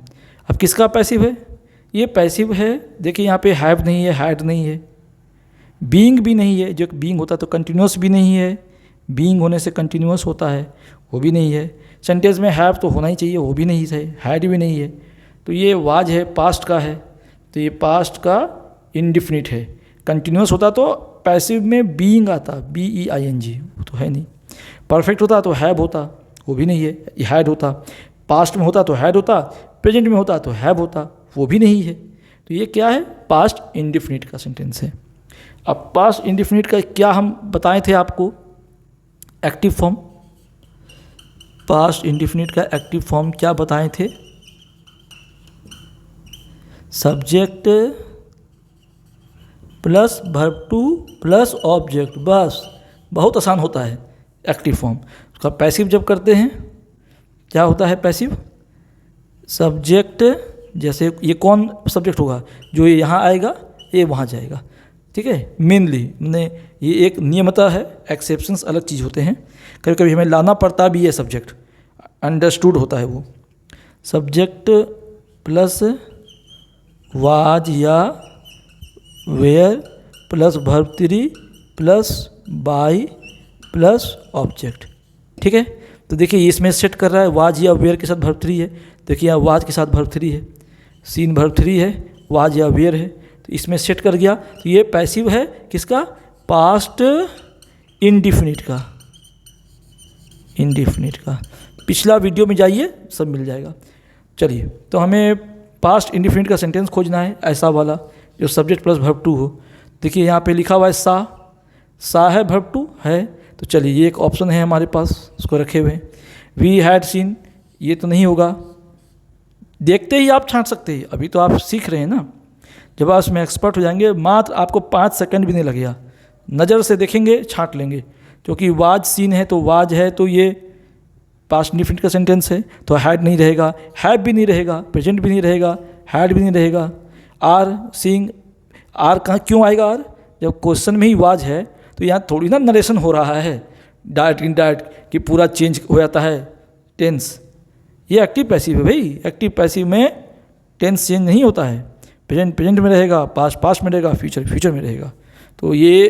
अब किसका पैसिव है, ये पैसिव है, देखिए यहाँ पे हैव नहीं है, हैड नहीं है, बीइंग भी नहीं है, जो बीइंग होता तो कंटिन्यूअस भी नहीं है, बीइंग होने से कंटिन्यूअस होता है, वो भी नहीं है। सेंटेंस में हैव तो होना ही चाहिए, वो भी नहीं है, हैड भी नहीं है, तो ये वाज है, पास्ट का है, तो ये पास्ट का इंडिफिनिट है। कंटिन्यूअस होता तो पैसिव में बीइंग आता, BEING, वो तो है नहीं। परफेक्ट होता तो हैव होता, वो भी नहीं है, ये हैड होता। पास्ट में होता तो हैड होता, प्रेजेंट में होता तो हैव होता, वो भी नहीं है। तो ये क्या है, पास्ट इंडिफिनिट का सेंटेंस है। अब पास्ट इंडिफिनिट का क्या हम बताए थे आपको, एक्टिव फॉर्म, पास्ट इंडिफिनिट का एक्टिव फॉर्म क्या बताए थे, subject plus verb 2 plus object, बस बहुत आसान होता है एक्टिव फॉर्म। उसका पैसिव जब करते हैं क्या होता है पैसिव, सब्जेक्ट, जैसे ये कौन सब्जेक्ट होगा, जो ये यहाँ आएगा ये वहाँ जाएगा, ठीक है। मेनली मैंने ये एक नियमता है, एक्सेप्शंस अलग चीज़ होते हैं, कभी कभी हमें लाना पड़ता भी है सब्जेक्ट, अंडरस्टूड होता है वो। सब्जेक्ट प्लस वाज या were plus verb 3 plus by plus object, ठीक है। तो देखिए इसमें सेट कर रहा है वाज या वेयर के साथ वर्ब 3 है, देखिए यहाँ वाज के साथ वर्ब 3 है, सीन वर्ब 3 है, वाज या वेयर है, तो इसमें सेट कर गया। तो ये पैसिव है किसका, पास्ट इंडिफिनिट का, इंडिफिनिट का। पिछला वीडियो में जाइए सब मिल जाएगा। चलिए, तो हमें पास्ट इंडिफिनिट का सेंटेंस खोजना है, ऐसा वाला जो सब्जेक्ट प्लस वर्ब 2 हो। देखिए यहाँ पे लिखा हुआ है सा है, वर्ब 2 है, तो चलिए ये एक ऑप्शन है हमारे पास, उसको रखे हुए। वी हैड सीन, ये तो नहीं होगा, देखते ही आप छांट सकते हैं, अभी तो आप सीख रहे हैं ना, जब आप इसमें एक्सपर्ट हो जाएंगे मात्र आपको 5 सेकंड भी नहीं लगेगा, नज़र से देखेंगे छांट लेंगे। क्योंकि वाज सीन है तो वाज है, तो ये पास्ट इंडिफिनिट का सेंटेंस है, तो हैड नहीं रहेगा, हैव भी नहीं रहेगा, प्रेजेंट भी नहीं रहेगा, हैड भी नहीं रहेगा। आर सीइंग, आर कहाँ क्यों आएगा आर, जब क्वेश्चन में ही वाज है, तो यहाँ थोड़ी ना नरेशन हो रहा है डायरेक्ट इनडायरेक्ट कि पूरा चेंज हो जाता है टेंस। ये एक्टिव पैसिव है भाई, एक्टिव पैसिव में टेंस चेंज नहीं होता है, प्रेजेंट में रहेगा, पास्ट में रहेगा, फ्यूचर में रहेगा, तो ये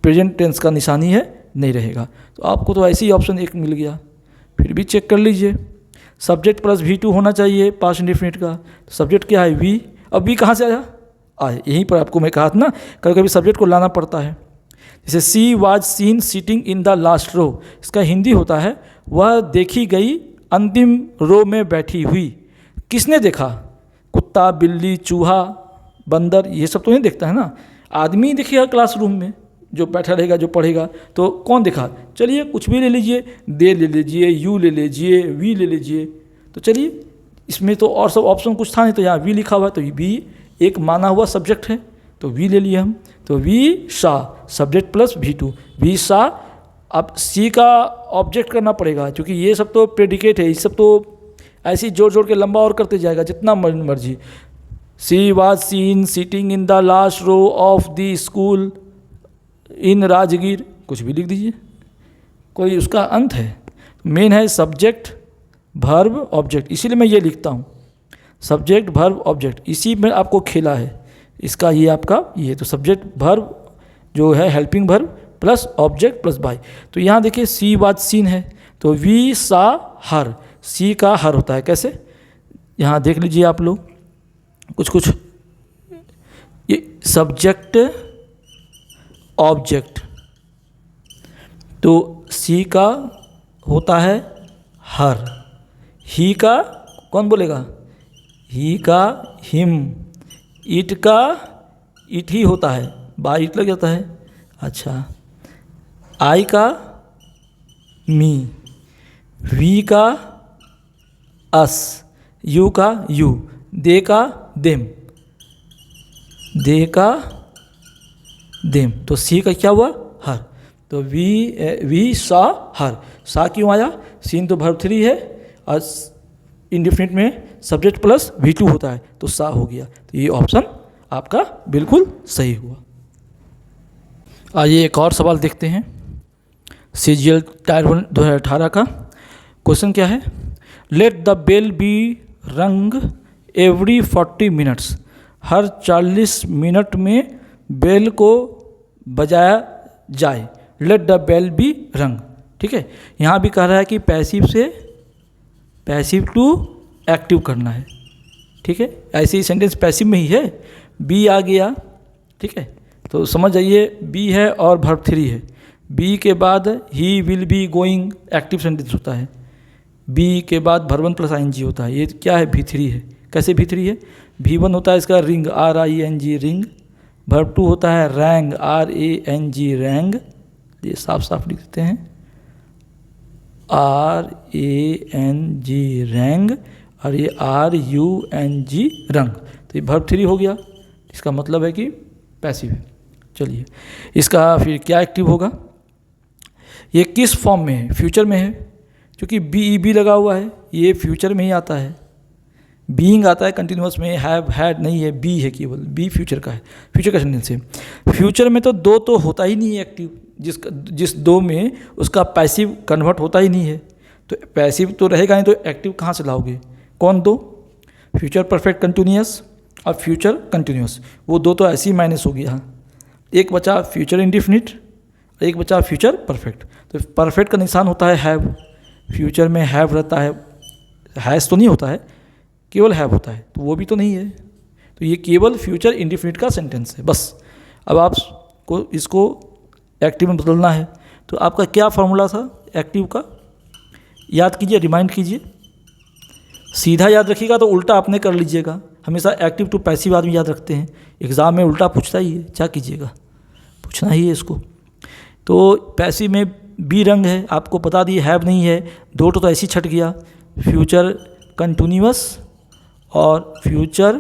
प्रेजेंट टेंस का निशानी है, नहीं रहेगा। तो आपको तो ऐसे ही ऑप्शन एक मिल गया, फिर भी चेक कर लीजिए। सब्जेक्ट प्लस V2 होना चाहिए पास्ट इंडिफिनिट का, तो सब्जेक्ट क्या है वी, अब वी कहाँ से आया, आए यहीं पर आपको मैं कहा था ना, कभी कभी सब्जेक्ट को लाना पड़ता है। जैसे she was seen sitting in the last row, इसका हिंदी होता है वह देखी गई अंतिम रो में बैठी हुई। किसने देखा, कुत्ता, बिल्ली, चूहा, बंदर, ये सब तो नहीं देखता है ना, आदमी देखिएगा क्लासरूम में जो बैठा रहेगा, जो पढ़ेगा, तो कौन देखा, चलिए कुछ भी ले लीजिए, दे ले लीजिए, यू ले लीजिए, वी ले लीजिए, तो चलिए इसमें तो और सब ऑप्शन कुछ था नहीं, तो यहाँ वी लिखा हुआ है, तो वी एक माना हुआ सब्जेक्ट है, तो वी ले लिए हम, तो we saw subject plus V2, we saw. अब सी का ऑब्जेक्ट करना पड़ेगा, क्योंकि ये सब तो प्रेडिकेट है, ये सब तो ऐसे ही जोड़ के लंबा और करते जाएगा जितना मर्जी। She was seen sitting in the last row of the school in Rajgir, कुछ भी लिख दीजिए, कोई उसका अंत है। मेन है सब्जेक्ट वर्ब ऑब्जेक्ट, इसीलिए मैं ये लिखता हूँ सब्जेक्ट वर्ब ऑब्जेक्ट, इसी में आपको खेला है इसका, ये आपका ये तो सब्जेक्ट वर्ब जो है helping verb plus object plus by. तो यहाँ देखिए सी वाज सीन है, तो वी सा हर, सी का हर होता है कैसे, यहाँ देख लीजिए आप लोग कुछ ये सब्जेक्ट ऑब्जेक्ट, तो सी का होता है हर, ही का कौन बोलेगा, ही का हिम, इट का इट ही होता है, बाय इट लग जाता है, अच्छा, आई का मी, वी का अस, यू का यू, दे का देम, दे का देम, तो सी का क्या हुआ हर, तो वी सा हर, सा क्यों आया, सीन तो वर्ब 3 है और इंडिफिनिट में सब्जेक्ट प्लस V2 होता है, तो सा हो गया, तो ये ऑप्शन आपका बिल्कुल सही हुआ। आइए एक और सवाल देखते हैं, CGL टायर 1 2018 का क्वेश्चन क्या है, लेट द बेल बी रंग एवरी 40 मिनट्स, हर 40 मिनट में बेल को बजाया जाए, लेट द बेल बी रंग, ठीक है। यहाँ भी कह रहा है कि पैसिव से पैसिव टू एक्टिव करना है, ठीक है, ऐसे ही सेंटेंस पैसिव में ही है, बी आ गया, ठीक है, तो समझ जाइए बी है और वर्ब 3 है, बी के बाद ही will be going active sentence होता है, बी के बाद वर्ब 1 प्लस ING होता है, ये क्या है V3 है, कैसे V3 है, V1 होता है इसका रिंग RING रिंग, वर्ब 2 होता है रैंग RANG रैंग, ये साफ साफ लिख देते हैं RANG रैंग, और ये RUNG रंग, तो ये वर्ब 3 हो गया, इसका मतलब है कि पैसिव है। चलिए इसका फिर क्या एक्टिव होगा, ये किस फॉर्म में है, फ्यूचर में है, क्योंकि बी लगा हुआ है, ये फ्यूचर में ही आता है। बीइंग आता है कंटिन्यूस में, हैव हैड नहीं है, बी है केवल, बी फ्यूचर का है, फ्यूचर का सेंटेंस है। फ्यूचर में तो दो तो होता ही नहीं है एक्टिव, जिस दो में उसका पैसिव कन्वर्ट होता ही नहीं है, तो पैसिव तो रहेगा नहीं, तो एक्टिव कहाँ से लाओगे? कौन दो? फ्यूचर परफेक्ट कंटिन्यूस और फ्यूचर कंटिन्यूस, वो दो तो ऐसे ही माइनस हो गया। एक बचा फ्यूचर इंडिफिनिट, एक बचा फ्यूचर परफेक्ट। तो परफेक्ट का निशान होता है हैव, फ्यूचर में हैव रहता है, हैज़ तो नहीं होता है, केवल हैव होता है, तो वो भी तो नहीं है, तो ये केवल फ्यूचर इंडिफिनिट का सेंटेंस है बस। अब आपको इसको एक्टिव में बदलना है, तो आपका क्या फॉर्मूला था एक्टिव का? याद कीजिए, रिमाइंड कीजिए। सीधा याद रखिएगा तो उल्टा आपने कर लीजिएगा, हमेशा एक्टिव टू पैसिव आदमी याद रखते हैं, एग्ज़ाम में उल्टा पूछता ही है, क्या कीजिएगा, पूछना ही है इसको। तो पैसिव में बी रंग है, आपको बता दिए, हैव नहीं है, दो तो ऐसे ही छट गया, फ्यूचर कंटिन्यूअस और फ्यूचर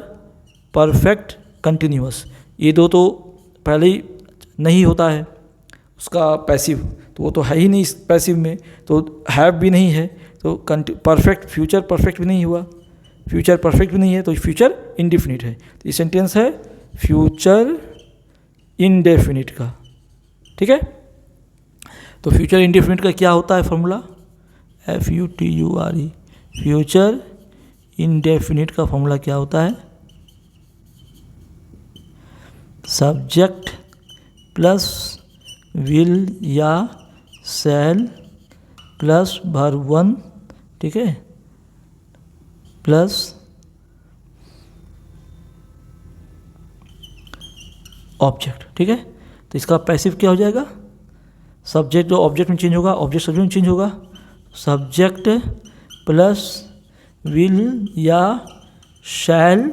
परफेक्ट कंटिन्यूअस, ये दो तो पहले ही नहीं होता है उसका पैसिव, तो वो तो है ही नहीं इस पैसिव में, तो हैव भी नहीं है, तो परफेक्ट, फ्यूचर परफेक्ट भी नहीं हुआ, फ्यूचर परफेक्ट भी नहीं है, तो फ्यूचर इंडिफिनिट है। तो ये सेंटेंस है फ्यूचर इंडेफिनिट का, ठीक है। तो फ्यूचर इंडिफिनिट का क्या होता है फॉर्मूला? FUTURE, फ्यूचर इंडेफिनिट का फॉर्मूला क्या होता है? सब्जेक्ट प्लस विल या शैल प्लस वर्ब वन, ठीक है, प्लस ऑब्जेक्ट, ठीक है। तो इसका पैसिव क्या हो जाएगा? सब्जेक्ट जो ऑब्जेक्ट में चेंज होगा, ऑब्जेक्ट सब्जेक्ट में चेंज होगा, सब्जेक्ट प्लस विल या shall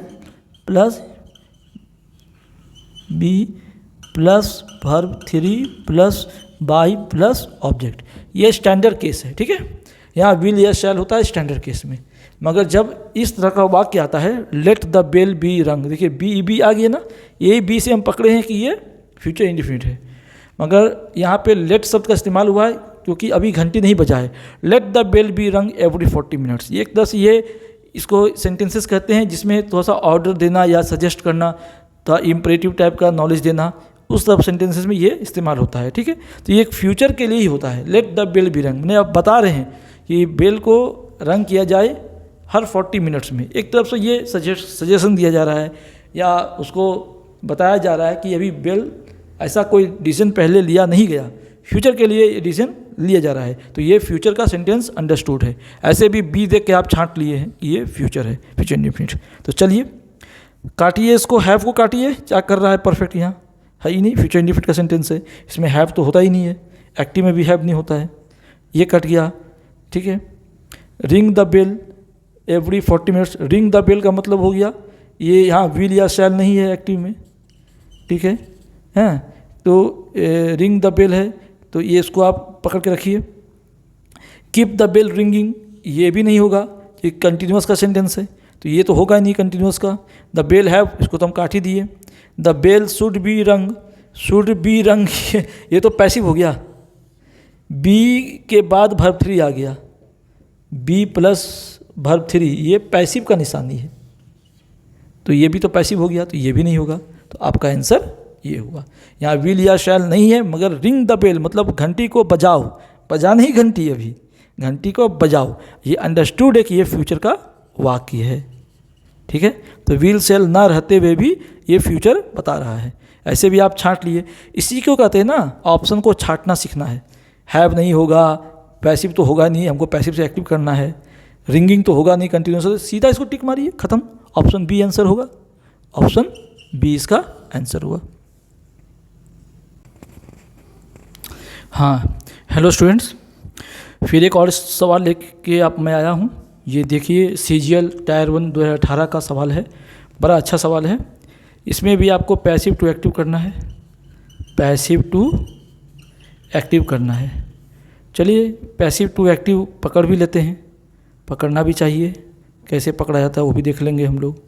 plus be plus verb three plus by plus object, ये स्टैंडर्ड केस है, ठीक है। यहाँ विल या शैल होता है स्टैंडर्ड केस में, मगर जब इस तरह का वाक्य आता है, लेट द बेल बी रंग, देखिए बी आ गया ना, यही बी से हम पकड़े हैं कि ये फ्यूचर इंडिफिनिट है, मगर यहाँ पे लेट शब्द का इस्तेमाल हुआ है क्योंकि अभी घंटी नहीं बजा है। लेट द बेल बी रंग एवरी 40 मिनट्स, ये एक तरह ये इसको सेंटेंसेस कहते हैं जिसमें थोड़ा सा ऑर्डर देना या सजेस्ट करना, थोड़ा इम्परेटिव टाइप का नॉलेज देना, उस तरफ सेंटेंसेस में ये इस्तेमाल होता है, ठीक है। तो ये एक फ्यूचर के लिए ही होता है, लेट द बेल बी रंग, मैंने अब बता रहे हैं कि बेल को रंग किया जाए हर 40 मिनट्स में। एक तरफ से ये सजेशन दिया जा रहा है या उसको बताया जा रहा है कि अभी बेल ऐसा कोई डिसीजन पहले लिया नहीं गया, फ्यूचर के लिए ये डिसीजन लिया जा रहा है, तो ये फ्यूचर का सेंटेंस अंडरस्टूड है। ऐसे भी बी देख के आप छांट लिए हैं कि ये फ्यूचर है, फ्यूचर इंडेफिनिट। तो चलिए काटिए इसको, हैव को काटिए, क्या कर रहा है परफेक्ट, यहाँ है ही नहीं, फ्यूचर इंडेफिनिट का सेंटेंस है, इसमें हैव तो होता ही नहीं है, एक्टिव में भी हैव नहीं होता है, ये कट गया, ठीक है। Ring the bell every 40 minutes, ring the bell का मतलब हो गया, ये यहाँ विल या शैल नहीं है एक्टिव में, ठीक है, हैं, तो रिंग द बेल है, तो ये इसको आप पकड़ के रखिए। कीप द बेल रिंगिंग, ये भी नहीं होगा, ये कंटिन्यूस का सेंटेंस है, तो ये तो होगा ही नहीं कंटिन्यूस का। द बेल हैव, इसको तो हम काट ही दिए। द बेल शुड बी रंग, शुड बी रंग ये तो पैसिव हो गया, बी के बाद वर्ब थ्री आ गया, बी प्लस वर्ब थ्री, ये पैसिव का निशानी है, तो ये भी तो पैसिव हो गया, तो ये भी नहीं होगा, तो आपका आंसर ये हुआ। यहाँ विल या शैल नहीं है, मगर रिंग द बेल मतलब घंटी को बजाओ, बजा नहीं घंटी, अभी घंटी को बजाओ, ये अंडरस्टूड है कि ये फ्यूचर का वाक्य है, ठीक है। तो विल शैल ना रहते हुए भी ये फ्यूचर बता रहा है, ऐसे भी आप छांट लिए। इसी को कहते हैं ना, ऑप्शन को छांटना सीखना है। हैव नहीं होगा, पैसिव तो होगा नहीं, हमको पैसिव से एक्टिव करना है, रिंगिंग तो होगा नहीं कंटिन्यूस, सीधा इसको टिक मारिए, खत्म, ऑप्शन बी आंसर होगा, ऑप्शन बी इसका आंसर हुआ। हाँ, हेलो स्टूडेंट्स, फिर एक और सवाल लेके आप मैं आया हूँ। ये देखिए CGL टायर 1 2018 का सवाल है, बड़ा अच्छा सवाल है। इसमें भी आपको पैसिव टू एक्टिव करना है, पैसिव टू एक्टिव करना है। चलिए पैसिव टू एक्टिव पकड़ भी लेते हैं, पकड़ना भी चाहिए, कैसे पकड़ा जाता है वो भी देख लेंगे हम लोग।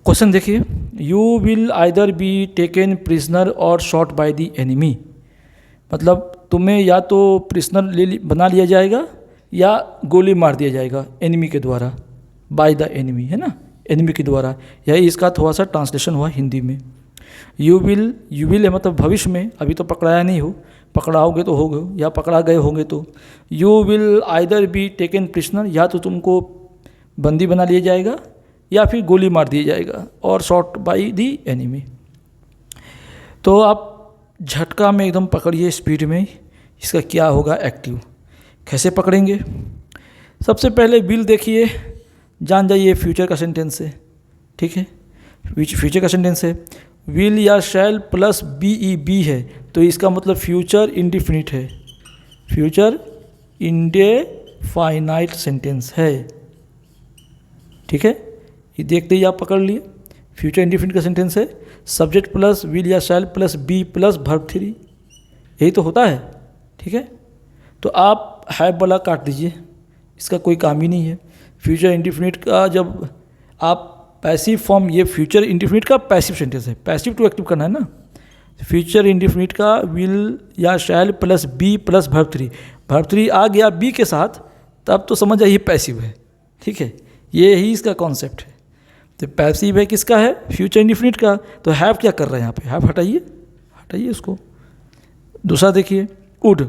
क्वेश्चन देखिए, you will either be taken prisoner और शॉट बाय द एनिमी, मतलब तुम्हें या तो प्रिजनर बना लिया जाएगा या गोली मार दिया जाएगा एनिमी के द्वारा, बाय द एनिमी, है ना, एनिमी के द्वारा। यही इसका थोड़ा सा ट्रांसलेशन हुआ हिंदी में। यू विल है मतलब भविष्य में, अभी तो पकड़ाया नहीं हो, पकड़ाओगे तो होगे या पकड़ा गए होंगे तो। You will either be taken prisoner, या तो तुमको बंदी बना लिया जाएगा या फिर गोली मार दिया जाएगा, और शॉट बाय द एनिमी। तो आप झटका में एकदम पकड़िए स्पीड में, इसका क्या होगा एक्टिव, कैसे पकड़ेंगे। सबसे पहले विल देखिए, जान जाइए फ्यूचर का सेंटेंस है, ठीक है, फ्यूचर का सेंटेंस है। विल या शैल प्लस बी है, तो इसका मतलब फ्यूचर इंडिफिनिट है, फ्यूचर इंडेफाइनाइट सेंटेंस है, ठीक है। ये देखते ही आप पकड़ लिए, फ्यूचर इंडिफिनिट का सेंटेंस है। सब्जेक्ट प्लस विल या shall plus be plus verb 3, यही तो होता है, ठीक है। तो आप हैव वाला काट दीजिए, इसका कोई काम ही नहीं है। फ्यूचर इंडिफिनिट का जब आप पैसिव फॉर्म, ये फ्यूचर इंडिफिनिट का पैसिव सेंटेंस है, पैसिव टू एक्टिव करना है ना। फ्यूचर इंडिफिनिट का विल या shall plus be plus verb 3, verb 3 आ गया बी के साथ, तब तो समझ आइए पैसिव है, ठीक है। ये ही इसका कॉन्सेप्ट है। तो पैसिव है किसका है, फ्यूचर इंडिफिनिट का। तो हैव क्या कर रहे हैं यहाँ पे, हैव हटाइए उसको। दूसरा देखिए वुड,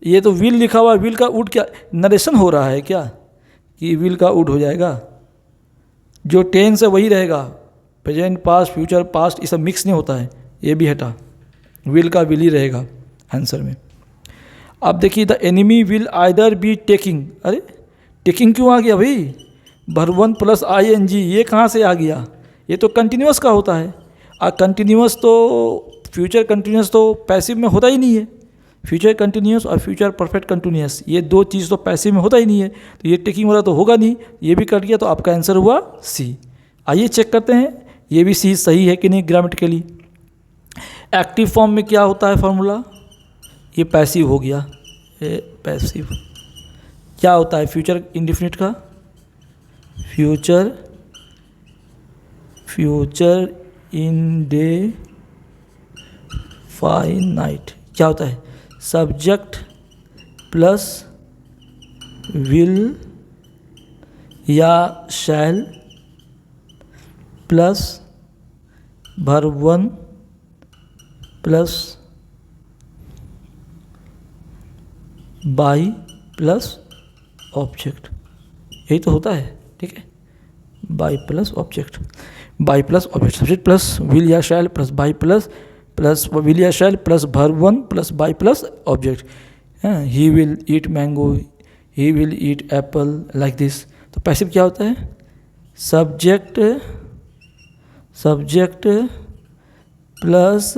ये तो विल लिखा हुआ है, विल का वुड क्या नरेशन हो रहा है क्या, कि विल का वुड हो जाएगा। जो टेंस है वही रहेगा, प्रेजेंट पास्ट फ्यूचर पास्ट ये सब मिक्स नहीं होता है, ये भी हटा, विल का विल ही रहेगा आंसर में। अब देखिए the enemy will either be taking, अरे टेकिंग क्यों आ गया भाई, वर्ब 1 प्लस ING, ये कहाँ से आ गया, ये तो कंटिन्यूअस का होता है। कंटिन्यूअस तो फ्यूचर कंटिन्यूअस तो पैसिव में होता ही नहीं है। फ्यूचर कंटिन्यूअस और फ्यूचर परफेक्ट कंटिन्यूअस, ये दो चीज़ तो पैसिव में होता ही नहीं है, तो ये टेकिंग वाला तो होगा नहीं, ये भी कट गया, तो आपका आंसर हुआ सी। आइए चेक करते हैं ये भी सी सही है कि नहीं ग्रामेटिकली। एक्टिव फॉर्म में क्या होता है फॉर्मूला, ये पैसिव हो गया, पैसिव क्या होता है फ्यूचर इंडिफिनिट का, फ्यूचर इंडेफाइनाइट क्या होता है, सब्जेक्ट प्लस विल या shall plus verb 1 plus by plus object, यही तो होता है, ठीक है। By plus object, by plus object, subject plus will या shall plus by plus will या shall plus verb 1 plus by plus object. He will eat mango, he will eat apple, like this. तो passive क्या होता है, subject plus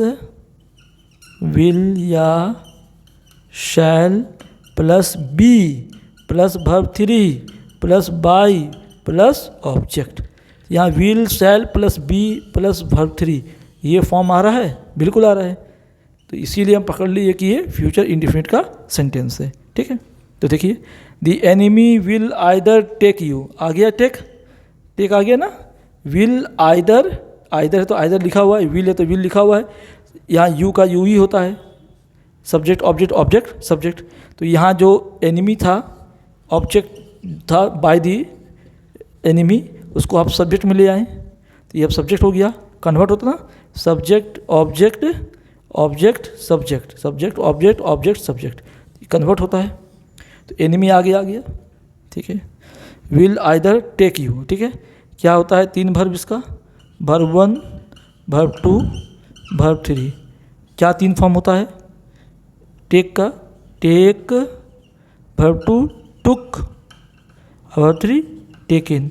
will या shall plus be plus verb 3 plus by plus object. यहाँ will shall plus be plus verb 3, ये form आ रहा है, बिल्कुल आ रहा है। तो इसीलिए हम पकड़ लिए कि ये फ्यूचर इंडिफिनिट का सेंटेंस है, ठीक है। तो देखिए the enemy will either take you, आ गया टेक आ गया ना। विल आइदर है तो आइदर लिखा हुआ है, विल है तो विल लिखा हुआ है, यहाँ यू का यू ही होता है, सब्जेक्ट ऑब्जेक्ट ऑब्जेक्ट सब्जेक्ट। तो यहाँ जो एनिमी था ऑब्जेक्ट था बाय दी एनिमी, उसको आप सब्जेक्ट में ले आए, तो ये अब सब्जेक्ट हो गया, कन्वर्ट होता ना, subject object object subject, subject object object subject, convert होता है। तो एनिमी आ गया, ठीक है। विल आइदर टेक यू, ठीक है। क्या होता है 3 वर्ब इसका, वर्ब 1 वर्ब 2 वर्ब 3, क्या 3 फॉर्म होता है टेक का, टेक वर्ब 2 टुक, वर्ब 3 टेकन,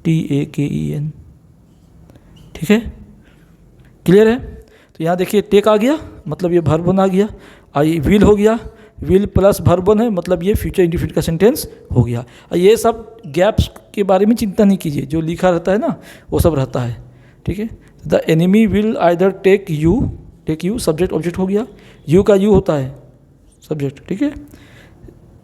TAKEN, ठीक है, क्लियर है। तो यहाँ देखिए टेक आ गया, मतलब ये वर्ब 1 आ गया, और ये विल हो गया, विल प्लस वर्ब 1 है, मतलब ये फ्यूचर इंडिफिनिट का सेंटेंस हो गया। और ये सब गैप्स के बारे में चिंता नहीं कीजिए, जो लिखा रहता है ना वो सब रहता है, ठीक है। The enemy will either take you subject object हो गया, यू का यू होता है सब्जेक्ट, ठीक है।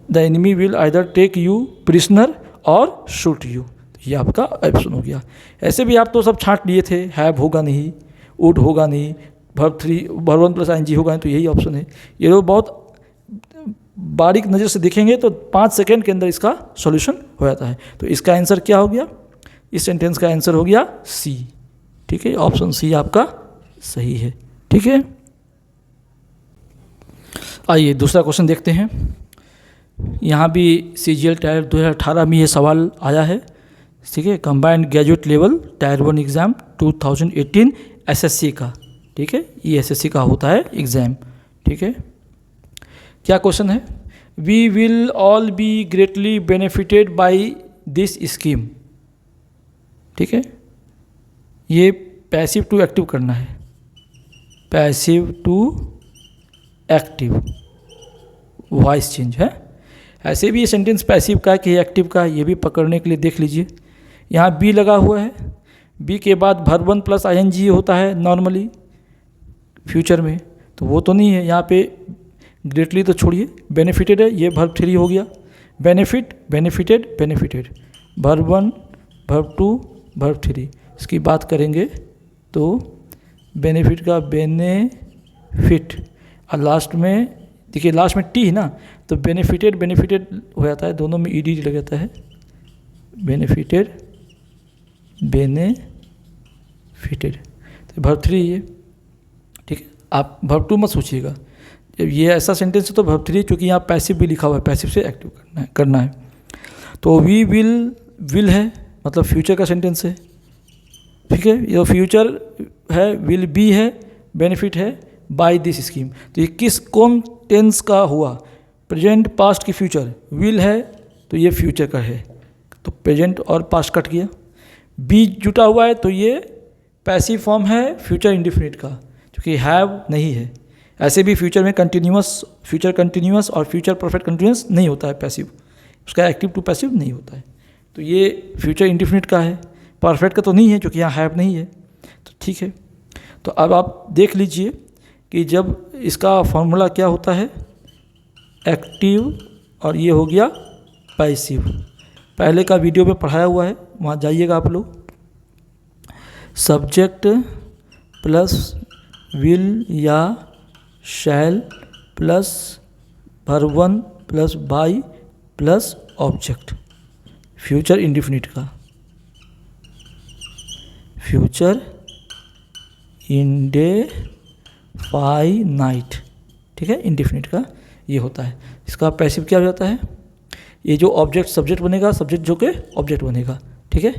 The enemy will either take you prisoner और शूट यू, ये आपका ऑप्शन हो गया। ऐसे भी आप तो सब छांट लिए थे, हैव होगा नहीं, वुड होगा नहीं, वर्ब 1 प्लस आईएनजी होगा, तो यही ऑप्शन है। ये लोग बहुत बारीक नज़र से देखेंगे तो 5 सेकेंड के अंदर इसका सॉल्यूशन हो जाता है। तो इसका आंसर क्या हो गया, इस सेंटेंस का आंसर हो गया सी। ठीक है, ऑप्शन सी आपका सही है। ठीक है, आइए दूसरा क्वेश्चन देखते हैं। यहाँ भी CGL टायर 2018 में ये सवाल आया है। ठीक है, combined graduate level tyre 1 exam 2018 SSC का। ठीक है, ये SSC का होता है एग्ज़ाम। ठीक है, क्या क्वेश्चन है, we will all be greatly benefited by this scheme. ठीक है, ये पैसिव टू एक्टिव करना है, passive to active voice change है। ऐसे भी ये सेंटेंस पैसिव का है कि एक्टिव का, ये भी पकड़ने के लिए देख लीजिए। यहाँ बी लगा हुआ है, बी के बाद वर्ब 1 प्लस आईएनजी होता है नॉर्मली फ्यूचर में, तो वो तो नहीं है यहाँ पे। ग्रेटली तो छोड़िए, बेनिफिटेड है, ये वर्ब 3 हो गया। Benefit, benefited, benefited, verb 1, verb 2, verb 3। इसकी बात करेंगे तो बेनिफिट का बेनिफिट, और लास्ट में देखिए लास्ट में टी है ना, तो बेनिफिटेड बेनिफिटेड हो जाता है, दोनों में ईडी लग जाता है। बेनिफिटेड बेनिफिटेड, तो वर्ब 3 ये। ठीक है, आप वर्ब 2 मत सोचिएगा, जब ये ऐसा सेंटेंस है तो वर्ब 3, क्योंकि यहाँ पैसिव भी लिखा हुआ है, पैसिव से एक्टिव करना है। तो वी विल है, मतलब फ्यूचर का सेंटेंस है। ठीक है, ये फ्यूचर है, विल बी है, बेनिफिट है बाय दिस स्कीम। तो ये कौन टेंस का हुआ, प्रेजेंट, पास्ट की फ्यूचर। विल है तो ये फ्यूचर का है, तो प्रेजेंट और पास्ट कट गया। बी जुटा हुआ है तो ये पैसिव फॉर्म है फ्यूचर इंडिफिनिट का, क्योंकि हैव नहीं है। ऐसे भी फ्यूचर में फ्यूचर कंटिन्यूअस और फ्यूचर परफेक्ट कंटिन्यूअस नहीं होता है पैसिव, उसका एक्टिव टू पैसिव नहीं होता है। तो ये फ्यूचर इंडिफिनिट का है, परफेक्ट का तो नहीं है क्योंकि यहाँ हैव नहीं है। तो ठीक है, तो अब आप देख लीजिए कि जब इसका फॉर्मूला क्या होता है, एक्टिव और ये हो गया पैसिव। पहले का वीडियो में पढ़ाया हुआ है, वहाँ जाइएगा आप लोग। सब्जेक्ट प्लस विल या shall plus verb 1 plus by plus object, future indefinite का, फ्यूचर इंडेफाइनाइट। ठीक है, इंडिफिनिट का ये होता है। इसका पैसिव क्या हो जाता है, ये जो ऑब्जेक्ट सब्जेक्ट बनेगा, सब्जेक्ट जो के ऑब्जेक्ट बनेगा। ठीक है,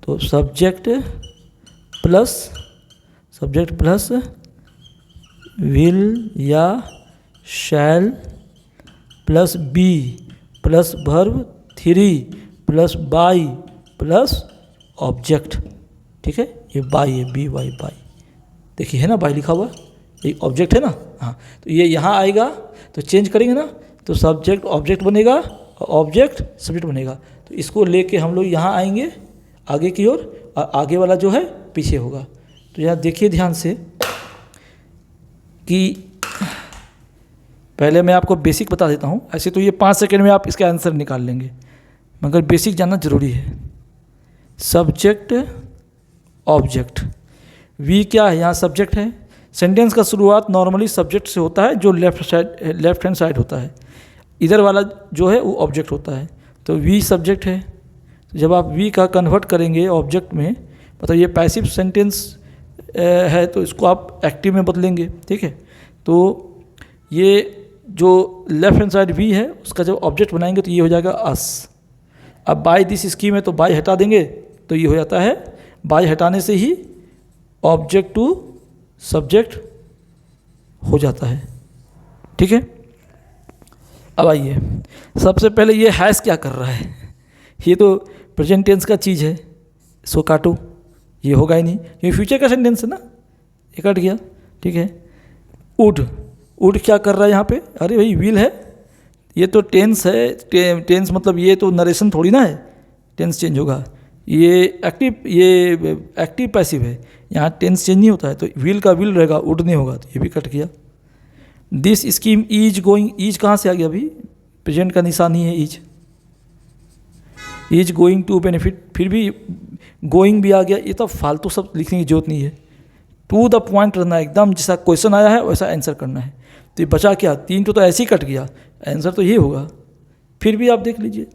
तो सब्जेक्ट प्लस विल या shall plus be plus verb 3 plus by plus object. ठीक है, ये बाई है, बी वाई बाई, देखिए है ना, बाई लिखा हुआ, ये ऑब्जेक्ट है ना। हाँ, तो ये यहाँ आएगा तो चेंज करेंगे ना, तो सब्जेक्ट ऑब्जेक्ट बनेगा और ऑब्जेक्ट सब्जेक्ट बनेगा। तो इसको लेके हम लोग यहाँ आएंगे आगे की ओर, और आगे वाला जो है पीछे होगा। तो यहाँ देखिए ध्यान से कि पहले मैं आपको बेसिक बता देता हूँ। ऐसे तो ये 5 सेकेंड में आप इसका आंसर निकाल लेंगे, मगर बेसिक जानना जरूरी है। सब्जेक्ट ऑब्जेक्ट, वी क्या है, यहाँ सब्जेक्ट है। सेंटेंस का शुरुआत नॉर्मली सब्जेक्ट से होता है, जो लेफ्ट हैंड साइड होता है। इधर वाला जो है वो ऑब्जेक्ट होता है, तो वी सब्जेक्ट है। जब आप वी का कन्वर्ट करेंगे ऑब्जेक्ट में, मतलब ये पैसिव सेंटेंस है, तो इसको आप एक्टिव में बदलेंगे। ठीक है, तो ये जो लेफ्ट हैंड साइड वी है, उसका जब ऑब्जेक्ट बनाएंगे तो ये हो जाएगा अस। अब बाय दिस स्कीम है तो बाय हटा देंगे तो ये हो जाता है, बाय हटाने से ही ऑब्जेक्ट टू सब्जेक्ट हो जाता है। ठीक है, अब आइए, सबसे पहले ये हैश क्या कर रहा है, ये तो प्रेजेंट टेंस का चीज़ है, इसको काटो, ये होगा ही नहीं, ये फ्यूचर का सेंटेंस है ना, ये कट गया। ठीक है, वुड क्या कर रहा है यहाँ पे, अरे भाई विल है, ये तो टेंस है। टेंस मतलब ये तो नरेशन थोड़ी ना है, टेंस चेंज होगा। ये एक्टिव पैसिव है, यहाँ टेंस चेंज नहीं होता है, तो विल का विल रहेगा, वुड नहीं होगा, तो ये भी कट गया। This scheme is going, is कहाँ से आ गया अभी, प्रेजेंट का निशान ही है इज गोइंग टू बेनिफिट, फिर भी गोइंग भी आ गया। ये तो फालतू सब लिखने की जरूरत नहीं है, टू द पॉइंट रहना है, एकदम जैसा क्वेश्चन आया है वैसा आंसर करना है। तो ये बचा क्या, 3 तो ऐसे ही कट गया, आंसर तो ये होगा। फिर भी आप देख लीजिए,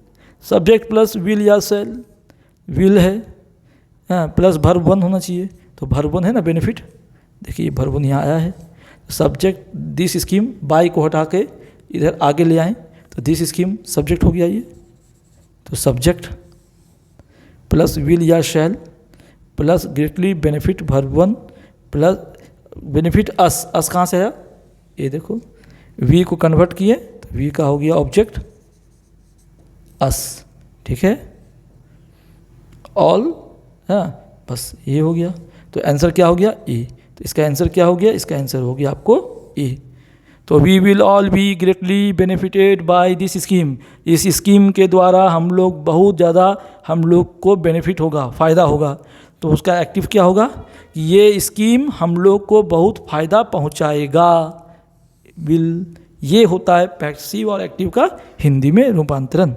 सब्जेक्ट प्लस विल या सेल, विल है प्लस वर्ब 1 होना चाहिए, तो वर्ब 1 है ना बेनिफिट, देखिए वर्ब 1 यहाँ आया है। सब्जेक्ट दिस स्कीम, बाय को हटा के इधर आगे ले आएँ तो दिस स्कीम सब्जेक्ट हो गया ये, तो सब्जेक्ट प्लस विल या shall plus greatly benefit verb 1 plus benefit अस कहाँ से आया, ये देखो वी को कन्वर्ट किए तो वी का हो गया ऑब्जेक्ट अस, ठीक है, ऑल, हाँ बस ये हो गया। तो आंसर क्या हो गया, ए। तो इसका आंसर क्या हो गया, इसका आंसर हो गया आपको ए। तो we will all be greatly benefited by this scheme, इस स्कीम के द्वारा हम लोग बहुत ज़्यादा, हम लोग को बेनिफिट होगा, फ़ायदा होगा। तो उसका एक्टिव क्या होगा, ये स्कीम हम लोग को बहुत फ़ायदा पहुंचाएगा। विल, ये होता है पैसिव और एक्टिव का हिंदी में रूपांतरण।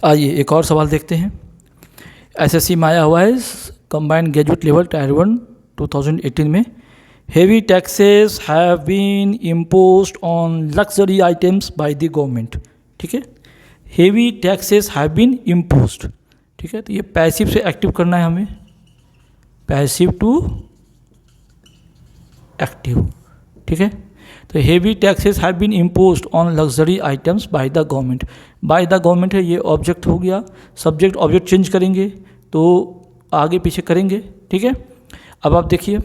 आइए एक और सवाल देखते हैं। एसएससी में आया हुआ है कंबाइंड ग्रेजुएट लेवल टायर 1 2018 में, heavy taxes have been imposed on luxury items by the government, ठीक है, heavy taxes have been imposed, ठीक है। तो ये पैसिव से एक्टिव करना है हमें, पैसिव टू एक्टिव, ठीक है। तो heavy taxes have been imposed on luxury items by the government, by the government है, ये ऑब्जेक्ट हो गया, सब्जेक्ट ऑब्जेक्ट चेंज करेंगे तो आगे पीछे करेंगे, ठीक है। अब आप देखिए,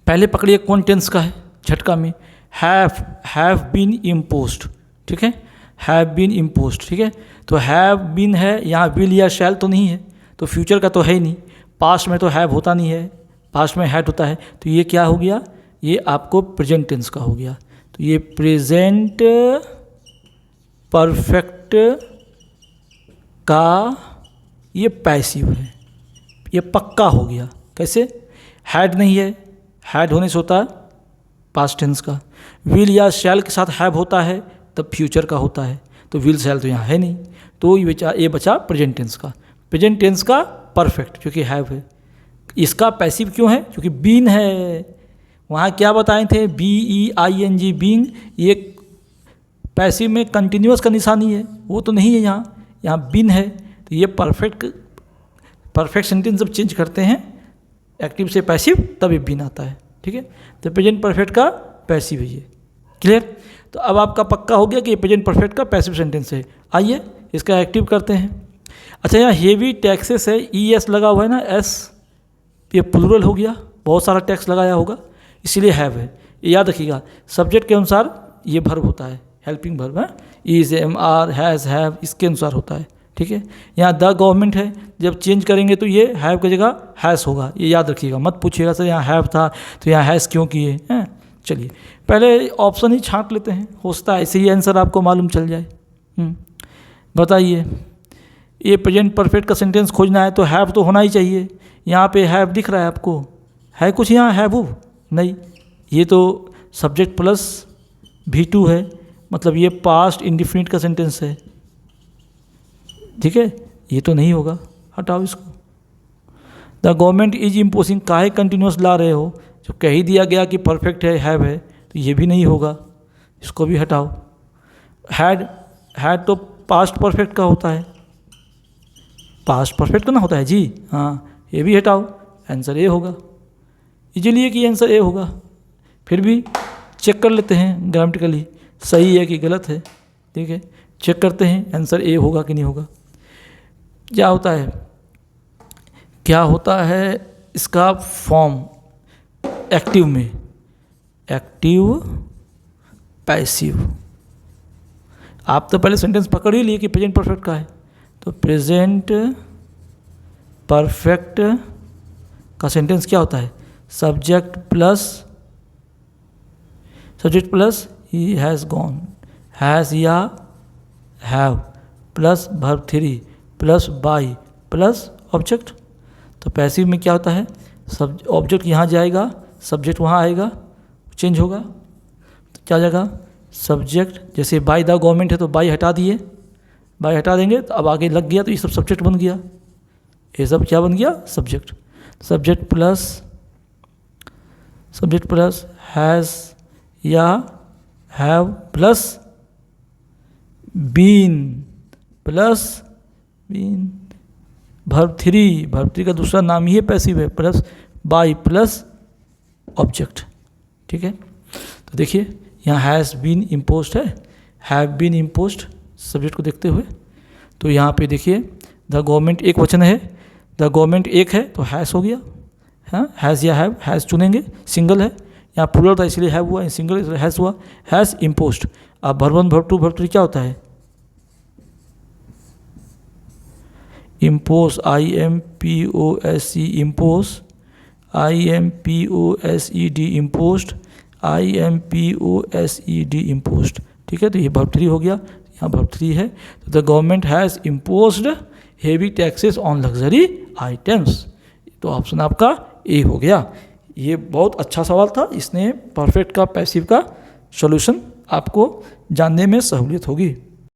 पहले पकड़िए कौन टेंस का है, झटका में, हैव बीन इम्पोज्ड, ठीक है, हैव बीन इम्पोज्ड, ठीक है। तो हैव बीन है, यहाँ विल या शैल तो नहीं है, तो फ्यूचर का तो है ही नहीं, पास्ट में तो हैव होता नहीं है, पास्ट में हैड होता है, तो ये क्या हो गया, ये आपको प्रेजेंट टेंस का हो गया। तो ये प्रेजेंट परफेक्ट का ये पैसिव है, ये पक्का हो गया। कैसे, हैड नहीं है, हैड होने से होता है पास्ट टेंस का, विल या शैल के साथ हैव होता है तब फ्यूचर का होता है, तो विल शैल तो यहाँ है नहीं, तो ये बचा प्रेजेंट टेंस का, प्रेजेंट टेंस का परफेक्ट क्योंकि हैव है। इसका पैसिव क्यों है, क्योंकि बीन है, वहाँ क्या बताए थे, BEING बीइंग, ये पैसिव में कंटिन्यूअस का निशानी है, वो तो नहीं है यहाँ बीन है। तो ये परफेक्ट सेंटेंस जब चेंज करते हैं एक्टिव से पैसिव तब ये बीन आता है, ठीक है। तो प्रेजेंट परफेक्ट का पैसिव है ये, क्लियर। तो अब आपका पक्का हो गया कि ये प्रेजेंट परफेक्ट का पैसिव सेंटेंस है। आइए इसका एक्टिव करते हैं। अच्छा, यहाँ हेवी टैक्सेस है, ES लगा हुआ है ना, S, ये प्लूरल हो गया, बहुत सारा टैक्स लगाया होगा इसीलिए हैव है, ये याद रखिएगा। सब्जेक्ट के अनुसार ये वर्ब होता है, हेल्पिंग वर्ब है, is, am, are, has, have, इसके अनुसार होता है, ठीक है। यहाँ द गवर्नमेंट है, जब चेंज करेंगे तो ये हैव की जगह हैज़ होगा, ये याद रखिएगा, मत पूछिएगा सर यहाँ हैव था तो यहाँ हैज़ क्यों किए हैं। चलिए पहले ऑप्शन ही छांट लेते हैं, हो सकता है ऐसे ही आंसर आपको मालूम चल जाए। बताइए, ये प्रेजेंट परफेक्ट का सेंटेंस खोजना है तो हैव तो होना ही चाहिए, यहाँ पे हैव दिख रहा है आपको, है कुछ यहाँ हैव नहीं, ये तो सब्जेक्ट प्लस V2 है, मतलब ये पास्ट इंडिफिनिट का सेंटेंस है, ठीक है, ये तो नहीं होगा, हटाओ इसको। द गवर्नमेंट इज इम्पोजिंग, काहे कंटिन्यूस ला रहे हो, जो कह ही दिया गया कि परफेक्ट है, हैव है, तो ये भी नहीं होगा, इसको भी हटाओ। हैड तो पास्ट परफेक्ट का होता है, पास्ट परफेक्ट का ना होता है जी, हाँ, ये भी हटाओ, आंसर ए होगा। इजीली कि आंसर ए होगा, फिर भी चेक कर लेते हैं ग्रामेटिकली सही है कि गलत है, ठीक है, चेक करते हैं आंसर ए होगा कि नहीं होगा। क्या होता है, क्या होता है इसका फॉर्म एक्टिव में, एक्टिव पैसिव। आप तो पहले सेंटेंस पकड़ ही लिए कि प्रेजेंट परफेक्ट का है, तो प्रेजेंट परफेक्ट का सेंटेंस क्या होता है, subject plus he has gone, has या have plus verb 3 plus by plus object. तो पैसिव में क्या होता है, सब ऑब्जेक्ट यहाँ जाएगा, सब्जेक्ट वहाँ आएगा, चेंज होगा, तो क्या जाएगा सब्जेक्ट, जैसे बाय द गवर्नमेंट है तो बाय हटा दिए, बाय हटा देंगे तो अब आगे लग गया तो ये सब सब्जेक्ट बन गया, ये सब क्या बन गया subject, subject plus subject plus has या have plus been plus been verb three का दूसरा नाम ही है पैसिव है, प्लस बाय प्लस ऑब्जेक्ट। ठीक है, तो देखिए यहाँ हैज़ बीन इम्पोज्ड है, हैव बीन इम्पोज्ड सब्जेक्ट को देखते हुए। तो यहाँ पे देखिए द गवर्नमेंट एक वचन है, द गवर्नमेंट एक है तो हैज़ हो गया। हाँ, हैज़ या हैव, हैज़ चुनेंगे, सिंगल है, यहाँ प्लूरल था इसलिए हैव हुआ, सिंगल इसलिए हैज़ हुआ, हैज़ इम्पोज्ड। अब verb one verb two verb three क्या होता है? Impose, IMPOSE impose, IMPOSED imposed, IMPOSED imposed. ठीक है, तो ये वर्ब थ्री हो गया, यहाँ वर्ब थ्री है। तो the government has imposed heavy taxes on luxury items. तो ऑप्शन आपका ए हो गया। ये बहुत अच्छा सवाल था, इसने परफेक्ट का पैसिव का सॉल्यूशन आपको जानने में सहूलियत होगी।